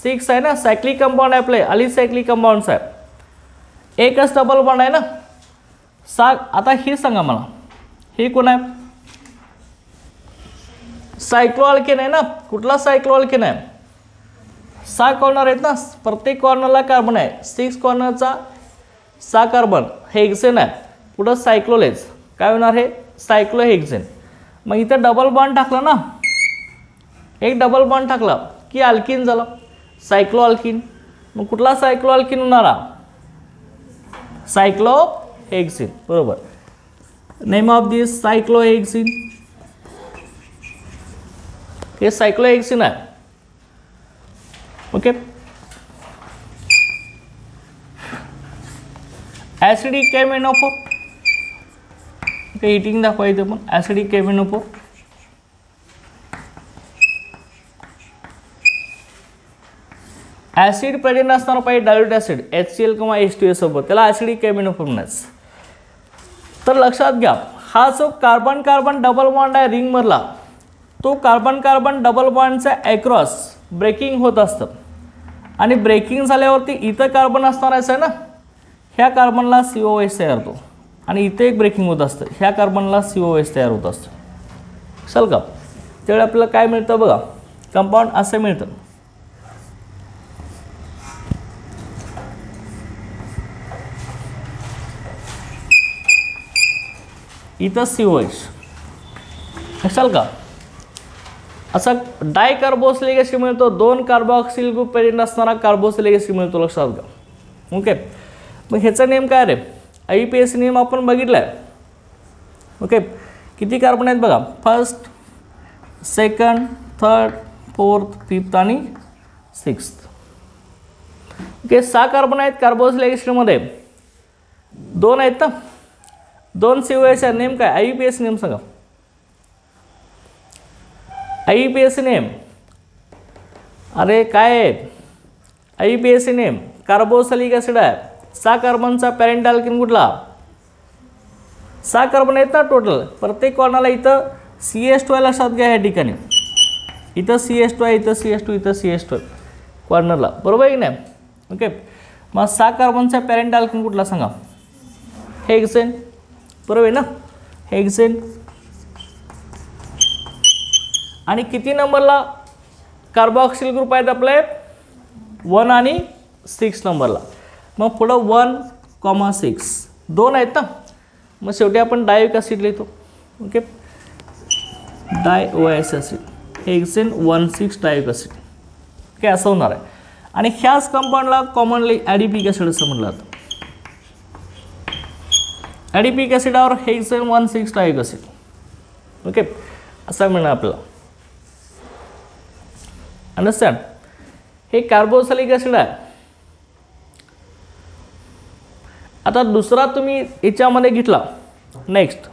6 आहे ना सायक्लिक कंपाऊंड आहे आपले अलिसायक्लिक कंपाऊंड्स आहे एकच डबल बॉन्ड आहे ना आता ही सांगा मला ही कोण आहे सायक्लोअल्केन आहे ना कुठला सायक्लोअल्केन आहे 6 कॉर्नर आहेत ना प्रत्येक कॉर्नरला कार्बन आहे 6 कॉर्नरचा 6 कार्बन हेक्सेन आहे पुढं सायक्लोलेज काय होणार हे सायक्लोहेक्सेन मग इथं डबल बॉन्ड टाकला ना एक डबल बॉन्ड टाकला की अल्किन झालं सायक्लोअल्किन मग कुठला सायक्लोअल्किन होणारा सायक्लोहेक्सेन बरोबर नेम ऑफ दिस सायक्लोहेक्सेन हे सायक्लोहेक्सेन आहे ओके ॲसिडिक केमिनोफोर ओके हिटिंग दाखवायचं पण ॲसिडिक केमिनोफोर ॲसिड प्रेझेंट असणार पाहिजे डायल्यूट ॲसिड HCl किंवा H2S सोबत त्याला ॲसिडिक केमिनोफोर म्हणायचं. तर लक्षात घ्या हा जो कार्बन कार्बन डबल बॉन्ड आहे रिंगमधला तो कार्बन कार्बन डबल बॉन्डच्या ॲक्रॉस ब्रेकिंग होत असतं आणि ब्रेकिंग झाल्यावरती इथं कार्बन असणारच आहे ना ह्या कार्बनला COH तयार होतो आणि इथे एक ब्रेकिंग होत असतं ह्या कार्बनला COH तयार होत असतं चल का त्यावेळी आपल्याला काय मिळतं बघा कंपाऊंड असं मिळतं इथं COH लक्षाल का असा डायकार्बोक्सिलिक ॲसिड मिळतो 2 कार्बोक्सिल ग्रुप प्रेझेंट असणारा कार्बोक्सिलिक ॲसिड मिळतो लक्षात घ्या ओके मग ह्याचा नेम काय रे IUPAC नेम आपण बघितला आहे ओके किती कार्बन आहेत बघा first second third fourth fifth आणि सिक्स्थ ओके 6 कार्बन आहेत कार्बोक्सिलिक ॲसिडमध्ये 2 आहेत ना 2 COH नेम काय IUPAC नेम सांगा IUPAC नेम अरे काय आहे IUPAC नेम कार्बोक्सिलिक ॲसिड आहे 6 कार्बनचा पॅरेंट अल्किन कुठला 6 कार्बन आहेत ना टोटल प्रत्येक कॉर्नरला इथं CH2 लक्षात घ्या या ठिकाणी इथं CH2 आहे इथं CH2 इथं CH2 कॉर्नरला बरोबर आहे की नाही ओके मग 6 कार्बनचा पॅरेंट अल्किन कुठला सांगा हेक्सेन बरोबर आहे ना हेक्सेन आणि किती नंबरला कार्बोक्सिल ग्रुप आहेत आपले 1 आणि 6 नंबरला मग पुढं 1,6 2 आहेत ना मग शेवटी आपण डायोइक ॲसिड लिहितो okay dioic acid hexane 1,6 dioic acid okay असं होणार आहे आणि ह्याच कंपाऊंडला कॉमनली ॲडिपिक ॲसिड असं म्हटलं जातं ॲडिपिक ॲसिडावर हेक्सेन 1,6 डायोइक ॲसिड ओके असं म्हणणं आपल्याला अंडरस्टँड हे कार्बोक्सिलिक ॲसिड आहे आता दुसरा तुम्ही याच्यामध्ये घेतला नेक्स्ट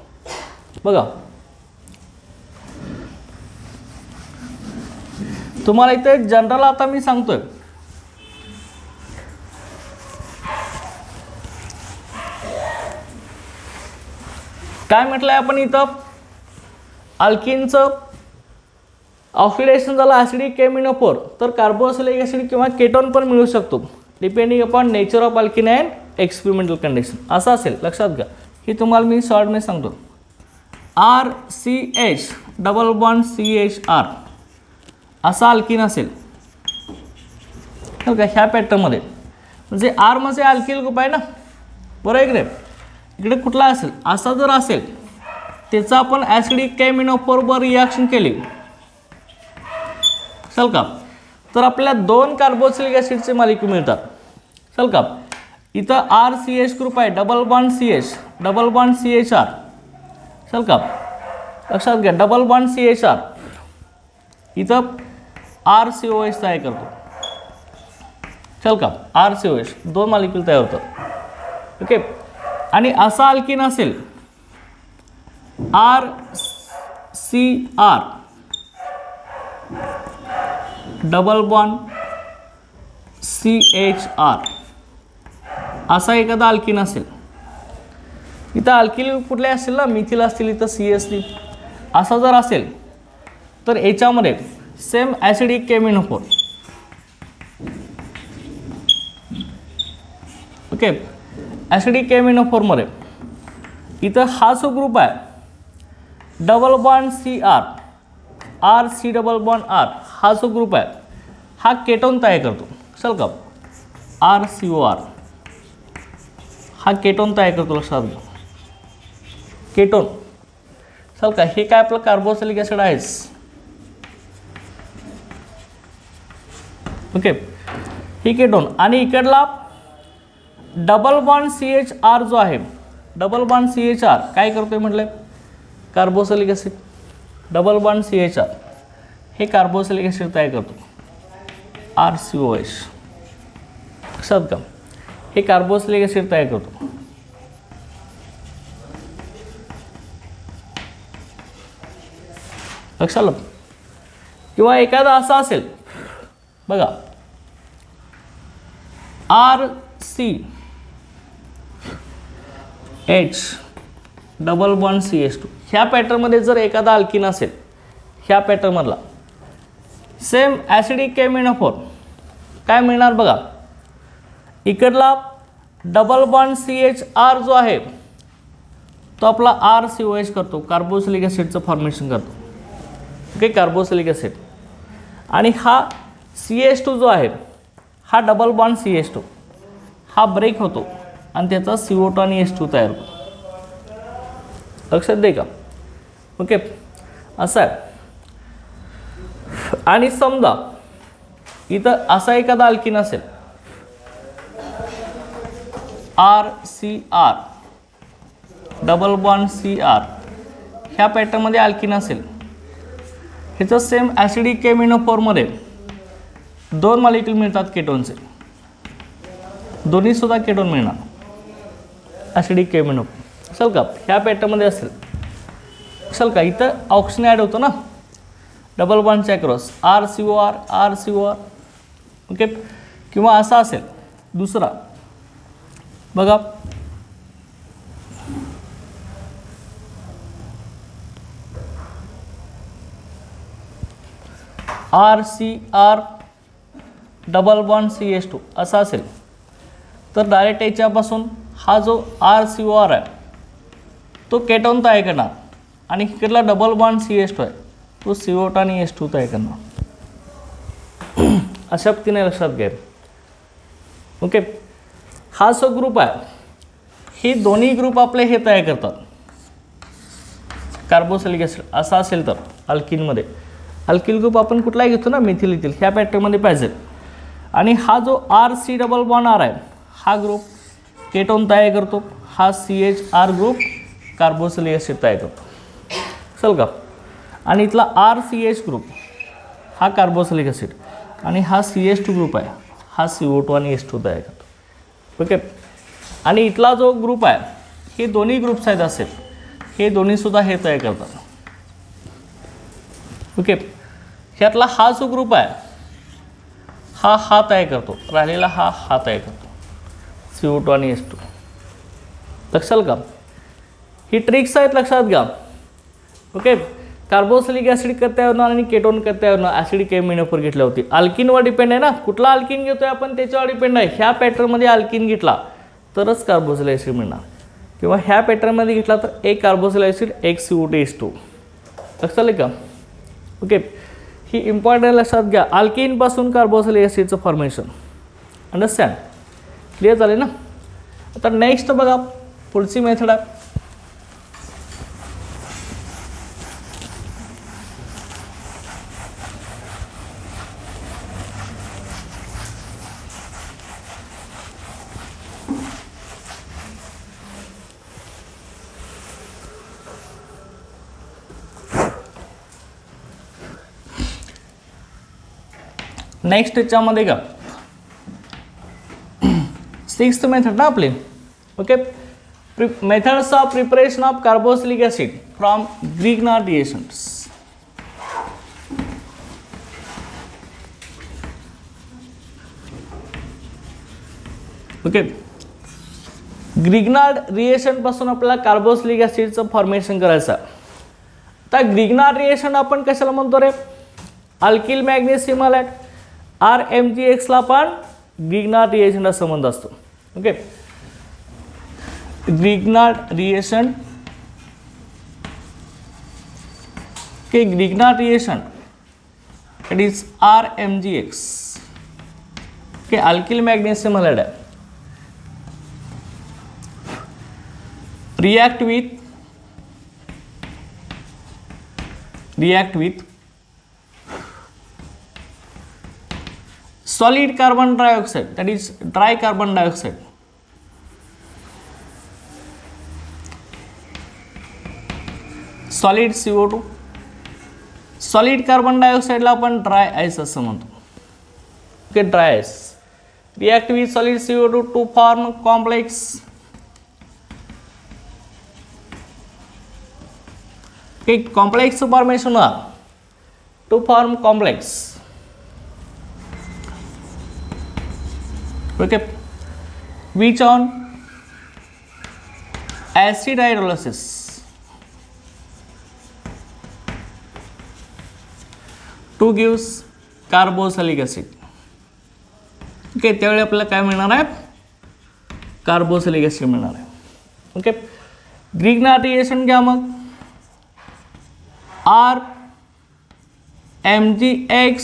बघा तुम्हाला इथे जनरल आता मी सांगतोय काय म्हटलंय आपण इथं अल्किनचं ऑक्सिडेशन झालं ॲसिडिक केमिनोफोर तर कार्बोक्सिलिक ॲसिड किंवा केटोन पण मिळू शकतो depending upon nature of alkene and experimental condition असं असेल लक्षात घ्या ही तुम्हाला मी शॉर्टमध्ये सांगतो RCH डबल बॉन्ड CHR असा अल्किन असेल का ह्या पॅटर्नमध्ये म्हणजे R म्हणजे अल्किल ग्रुप आहे ना बरोबर इकडे इकडे कुठला असेल असा जर असेल त्याचा आपण ॲसिडिक केमिनोफोरवर रिॲक्शन केली चल का तर आपल्याला 2 कार्बोक्सिलिक ॲसिडचे मॉलिक्यूल मिळतात चल का इथं आर सी एच ग्रुप आहे, double bond C H, double bond C H R, चल का लक्षात घ्या, double bond C H R, इथं आर सी ओ एच तयार करतो, चल का R C O H, 2 molecule तयार होतात. ओके. आणि असा अल्किन असेल R C R, double bond C H R, असा एखादा अल्किन असेल, इथं अल्किल कुठले असतील ना, मिथिल असतील, इथं सी असतील, असा जर असेल तर याच्यामध्ये सेम ॲसिडिक केमिनोफोर. ओके. ॲसिडिक केमिनोफोरमध्ये इथं हा जो ग्रुप आहे double bond C R, R C double bond R, हा जो ग्रुप आहे हा केटोन तयार करतो, चल का आर सी ओ आर, हा केटोन तयार करतो, लक्षात घ्या केटोन, चल का हे काय आपलं कार्बोक्सिलिक ॲसिड आहेच. ओके. ही केटोन. आणि इकडला double bond C H R जो आहे, double bond C H R काय करतोय म्हटलं, carboxylic acid, double bond C H R हे कार्बोक्सिलिक ॲसिड तयार करतो, आर सी ओ एच, लक्षात का हे कार्बोक्सिलिक ॲसिड तयार करतो. लक्षात आलं. किंवा एखादा असा असेल बघा, R C H double bond C H two, ह्या पॅटर्नमध्ये जर एखादा अल्किन असेल, ह्या पॅटर्नमधला सेम ॲसिडिक केमिनोफोर काय मिळणार बघा, इकडला double bond C H R जो आहे तो आपला आर सी ओ एच करतो, कार्बोक्सिलिक ॲसिडचं फॉर्मेशन करतो. ओके. Carboxylic acid. आणि हा सी एच टू जो आहे हा double bond C H two हा ब्रेक होतो आणि त्याचा CO2 आणि H2 तयार होतो, लक्षात दे का. ओके. असं आहे. आणि समजा इथं असा एखादा अल्किन असेल R C R, double bond C R, ह्या पॅटर्नमध्ये अल्किन असेल, ह्याचं सेम ॲसिडिक केमिनोफोरमध्ये 2 मॉलिक्यूल मिळतात केटोनचे, दोन्ही सुद्धा केटोन मिळणार, ॲसिडिक केमिनोफोर, चल का ह्या पॅटर्नमध्ये असेल, चल का इथं ऑक्सिजन ॲड होतो ना डबल बॉन्डच्या cross, R C O R, R C O R. Okay. किंवा असा असेल दुसरा बघा, R C R double bond C H two असा असेल तर डायरेक्ट याच्यापासून हा जो आर सी ओ आर आहे तो केटोन तयार करणार आणि इकडला double bond C H two आहे तो CO2 आणि H2 तयार करणार. अशा पद्धतीने लक्षात घ्या. ओके. हा जो ग्रुप आहे हे दोन्ही ग्रुप आपले हे तयार करतात कार्बोक्सिलिक ॲसिड. असा असेल तर अल्किनमध्ये अल्किल ग्रुप आपण कुठलाही घेतो ना, मिथिल इथिल, ह्या पॅटर्नमध्ये पाहिजे. आणि हा जो R C double bond R आहे हा ग्रुप केटोन तयार करतो, हा CHR ग्रुप कार्बोक्सिलिक ॲसिड तयार करतो, चल का. आणि इथला RCH ग्रुप हा कार्बोक्सिलिक ॲसिड आणि हा CH2 ग्रुप आहे हा CO2 आणि H2 तयार करतो. ओके. आणि इथला जो ग्रुप आहे हे दोन्ही ग्रुप्स आहेत असेल, हे दोन्हीसुद्धा हे तयार करतात. ओके. ह्यातला हा जो ग्रुप आहे हा तयार करतो, राहिलेला हा तयार करतो CO2 आणि H2. लक्षात का. ही ट्रिक्स आहेत, लक्षात घ्या. ओके. कार्बोक्सिलिक ॲसिड करता आणि केटोन करता ॲसिडिक केमिनोफोर घेतली होती. अल्किनवर डिपेंड आहे ना, कुठला अल्किन घेतोय आपण त्याच्यावर डिपेंड आहे. ह्या पॅटर्नमध्ये अल्किन घेतला तरच कार्बोक्सिलिक ॲसिड मिळणार, किंवा ह्या पॅटर्नमध्ये घेतला तर एक कार्बोक्सिलिक ॲसिड एक CO2 H2. लक्षात आलं का. ओके. ही इम्पॉर्टंट लक्षात घ्या. अल्किनपासून कार्बोक्सिलिक ॲसिडचं फॉर्मेशन. अंडरस्टँड. क्लिअर झाले ना. आता नेक्स्ट बघा पुढची मेथड आहे नेक्स्ट याच्यामध्ये का 6th मेथड ना आपली. Okay, methods of preparation of carboxylic acid from Grignard reactions. Okay, Grignard reaction पासून आपल्याला कार्बोक्सिलिक ॲसिडचं फॉर्मेशन करायचं. तर ग्रिग्नार्ड रिएक्शन आपण कशाला म्हणतो रे? अल्किल मॅग्नेशियम हॅलाइड RMgX ला आपण ग्रिग्नार्ड रिएक्शन असं म्हणत असतो. Okay, Grignard reaction, okay, Grignard reaction it is RMgX. Okay, alkyl magnesium halide आहे. react with solid carbon dioxide, that is dry carbon dioxide. Solid CO2, solid carbon dioxide ला आपण ड्राय आइस असं म्हणतो. Okay, dry ice react with solid CO2 to form complex. Okay, complex formation to form complex. Okay, which on acid hydrolysis to gives carboxylic acid. Okay, त्यावेळी आपल्याला काय मिळणार आहे? कार्बोक्सिलिक ॲसिड मिळणार आहे. ओके, ग्रिग्नार्ड रिएक्शन घ्या मग. RMgX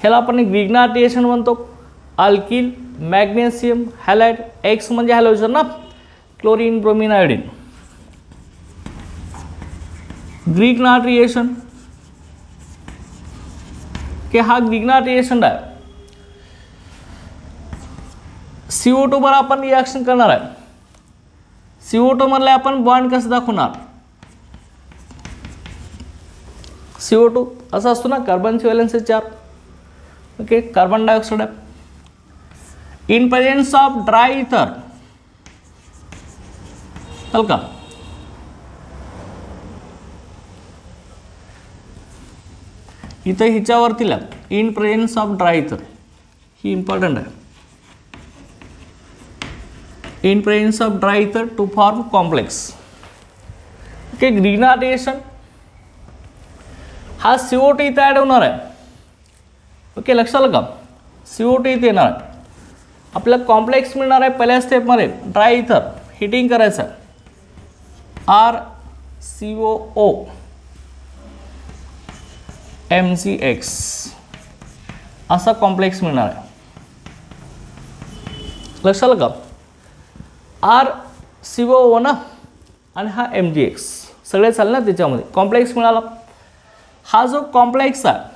ह्याला आपण ग्रिग्नार्ड रिएक्शन म्हणतो. अल्किल मॅग्नेशियम हॅलाइड, X म्हणजे हॅलोजन ना, chlorine bromine iodine. Grignard reaction की हा ग्रिग्नार्ड रिएक्शन आहे. CO2 बरोबर आपण रिएक्शन करणार आहे. CO2 मधला आपण बॉन्ड कसं दाखवणार? CO2 असा असतो ना, कार्बनची व्हॅलेन्सी 4. ओके, कार्बन डायऑक्साइड आहे. इन प्रेझेन्स ऑफ ड्राय इथर, चल का, इथं हिच्यावरती ला in presence of dry ether, ही इम्पॉर्टंट आहे. In presence of dry ether to form complex. Okay, Grignard reaction हा CO2 इथे ॲड होणार आहे. ओके, लक्षात आलं का? CO2 इथे येणार आहे. आपल्याला कॉम्प्लेक्स मिळणार आहे पहिल्या स्टेपमध्ये. ड्राय इथर हिटिंग करायचं, RCOO MgX असा कॉम्प्लेक्स मिळणार आहे. लक्षात आलं का? RCOO ना आणि हा MgX सगळे चालले ना त्याच्यामध्ये. कॉम्प्लेक्स मिळाला. हा जो कॉम्प्लेक्स आहे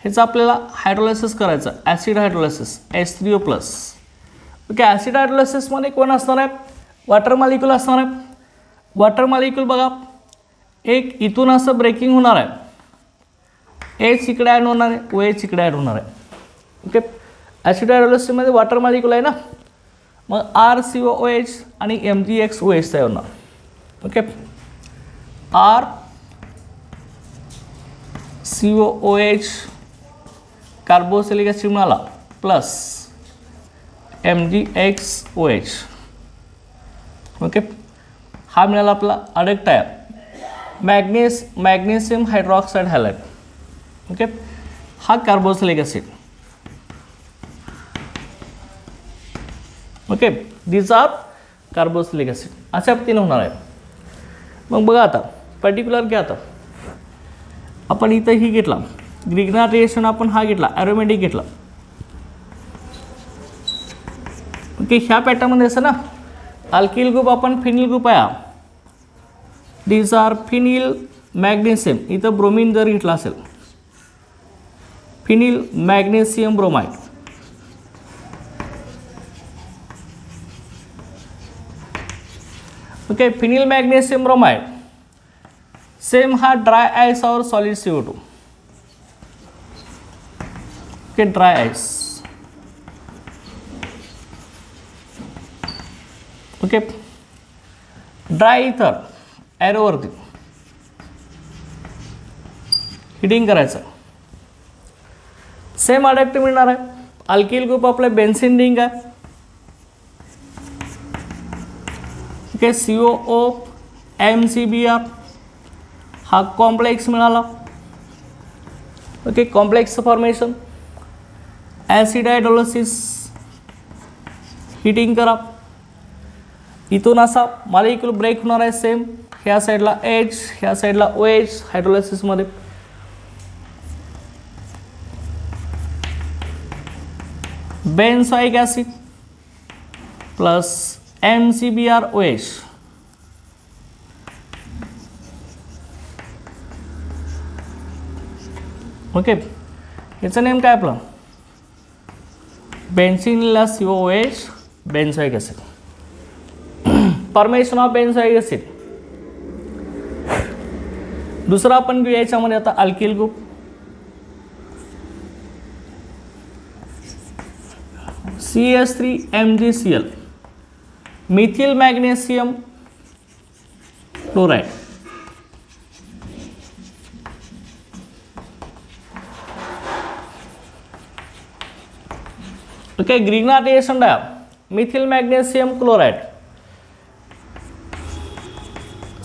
ह्याचा आपल्याला हायड्रोलायसिस करायचं, acid hydrolysis H3O+. Okay, acid हायड्रोलायसिसमध्ये कोण असणार आहे? वॉटर मॉलिक्यूल असणार आहे. वॉटर मॉलिक्यूल बघा, एक इथून असं ब्रेकिंग होणार आहे, H इकडे ॲड होणार आहे, OH इकडे ॲड होणार आहे. ओके, ॲसिड हायड्रोलायसिसमध्ये वॉटर मॉलिक्यूल आहे ना, मग RCOOH आणि MgX OH तयार होणार. ओके, RCOOH कार्बोक्सिलिक ॲसिड मिळाला प्लस MgX OH. ओके, हा मिळाला आपला अडक्ट आहे मॅग्नेशियम हायड्रॉक्साईड हॅलाइड. ओके, हा कार्बोक्सिलिक ॲसिड. ओके, दिस आर कार्बोक्सिलिक ॲसिड. अशा पद्धतीने होणार आहे. मग बघा आता पर्टिक्युलर घ्या. आता आपण इथं ही घेतला ग्रिग्नार्ड रिएक्शन, आपण हा घेतला ॲरोमॅटिक घेतला. ओके, ह्या पॅटर्नमध्ये असं ना, अल्किल ग्रुप आपण फिनिल ग्रुप आहे. दिस आर फिनिल मॅग्नेशियम, इथं ब्रोमीन जर घेतला असेल, phenyl magnesium bromide. Okay, phenyl magnesium bromide same हा ड्राय आइस और solid CO2. Okay, dry ice. Okay, dry ether ॲरोवरती हिटिंग करायचं. सेम अडॅप्टिव्ह मिळणार आहे. अल्किल ग्रुप आपलं बेन्झीन रिंग आहे. ओके, COO MgBr हा कॉम्प्लेक्स मिळाला. Okay, complex formation. Acid hydrolysis heating करा. इथून असा मॉलिक्यूल ब्रेक होणार आहे. सेम ह्या साईडला H, ह्या साईडला OH हायड्रोलिसिसमध्ये. Benzoic acid plus MgBrOH. Okay, याचं नेम काय आपलं? बेन्झीनला COOH, benzoic acid. Formation of benzoic acid. दुसरा आपण घेऊया याच्यामध्ये आता alkyl group. CH3MgCl, methyl magnesium chloride. Okay, Grignard reaction डाया, methyl magnesium chloride.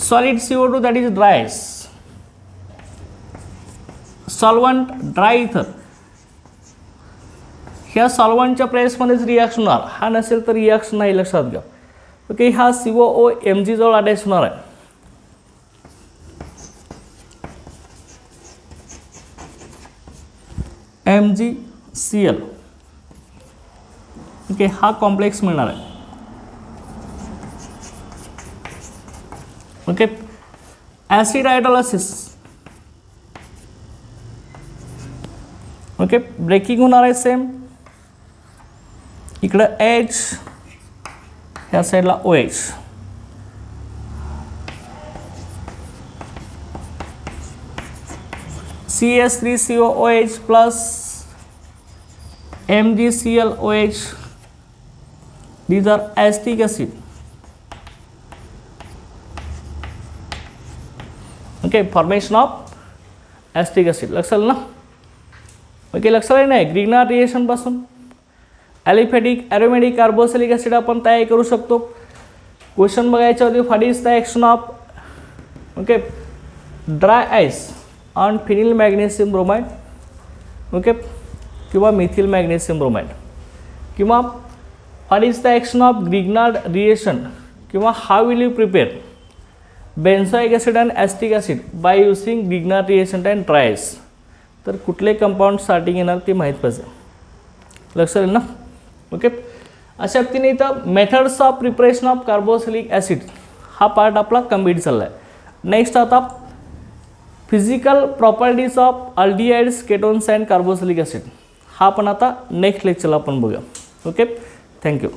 Solid CO2 that is dry ice. Solvent dry ether. ह्या सॉल्वंटच्या प्रेसमध्येच रिॲक्शन होणार. हा नसेल तर रिॲक्शन नाही, लक्षात घ्या. ओके, हा COO Mg जवळ अटॅच होणार आहे. MgCl. ओके, हा कॉम्प्लेक्स मिळणार आहे. Okay, acid hydrolysis. Okay, breaking होणार आहे. सेम इकडं H, ह्या साईडला OH. CH3COOH प्लस MgClOH. These are acetic acid. Okay, formation of acetic acid. लक्षात आलं ना? ओके, लक्षात आहे नाही. ग्रिग्नार्ड रिएक्शन पासून ॲलिफॅटिक ॲरोमॅटिक कार्बोक्सिलिक ॲसिड आपण तयार करू शकतो. क्वेश्चन बघायच्या होती, what is the action of okay dry ice on phenyl magnesium bromide. Okay, किंवा मिथिल मॅग्नेशियम ब्रोमाइड. किंवा what is the action of Grignard reaction, किंवा how will you prepare benzoic acid and acetic acid by using Grignard reaction and dry ice. तर कुठले कंपाऊंड स्टार्टिंग येणार ते माहीत पाहिजे. लक्षात येईल ना? ओके, अशा पद्धतीने इथं methods of preparation of carboxylic acid हा पार्ट आपला कंप्लीट चालला आहे. नेक्स्ट आता physical properties of aldehydes, ketones and carboxylic acid हा पण आता नेक्स्ट लेक्चरला आपण बघूया. Okay, thank you.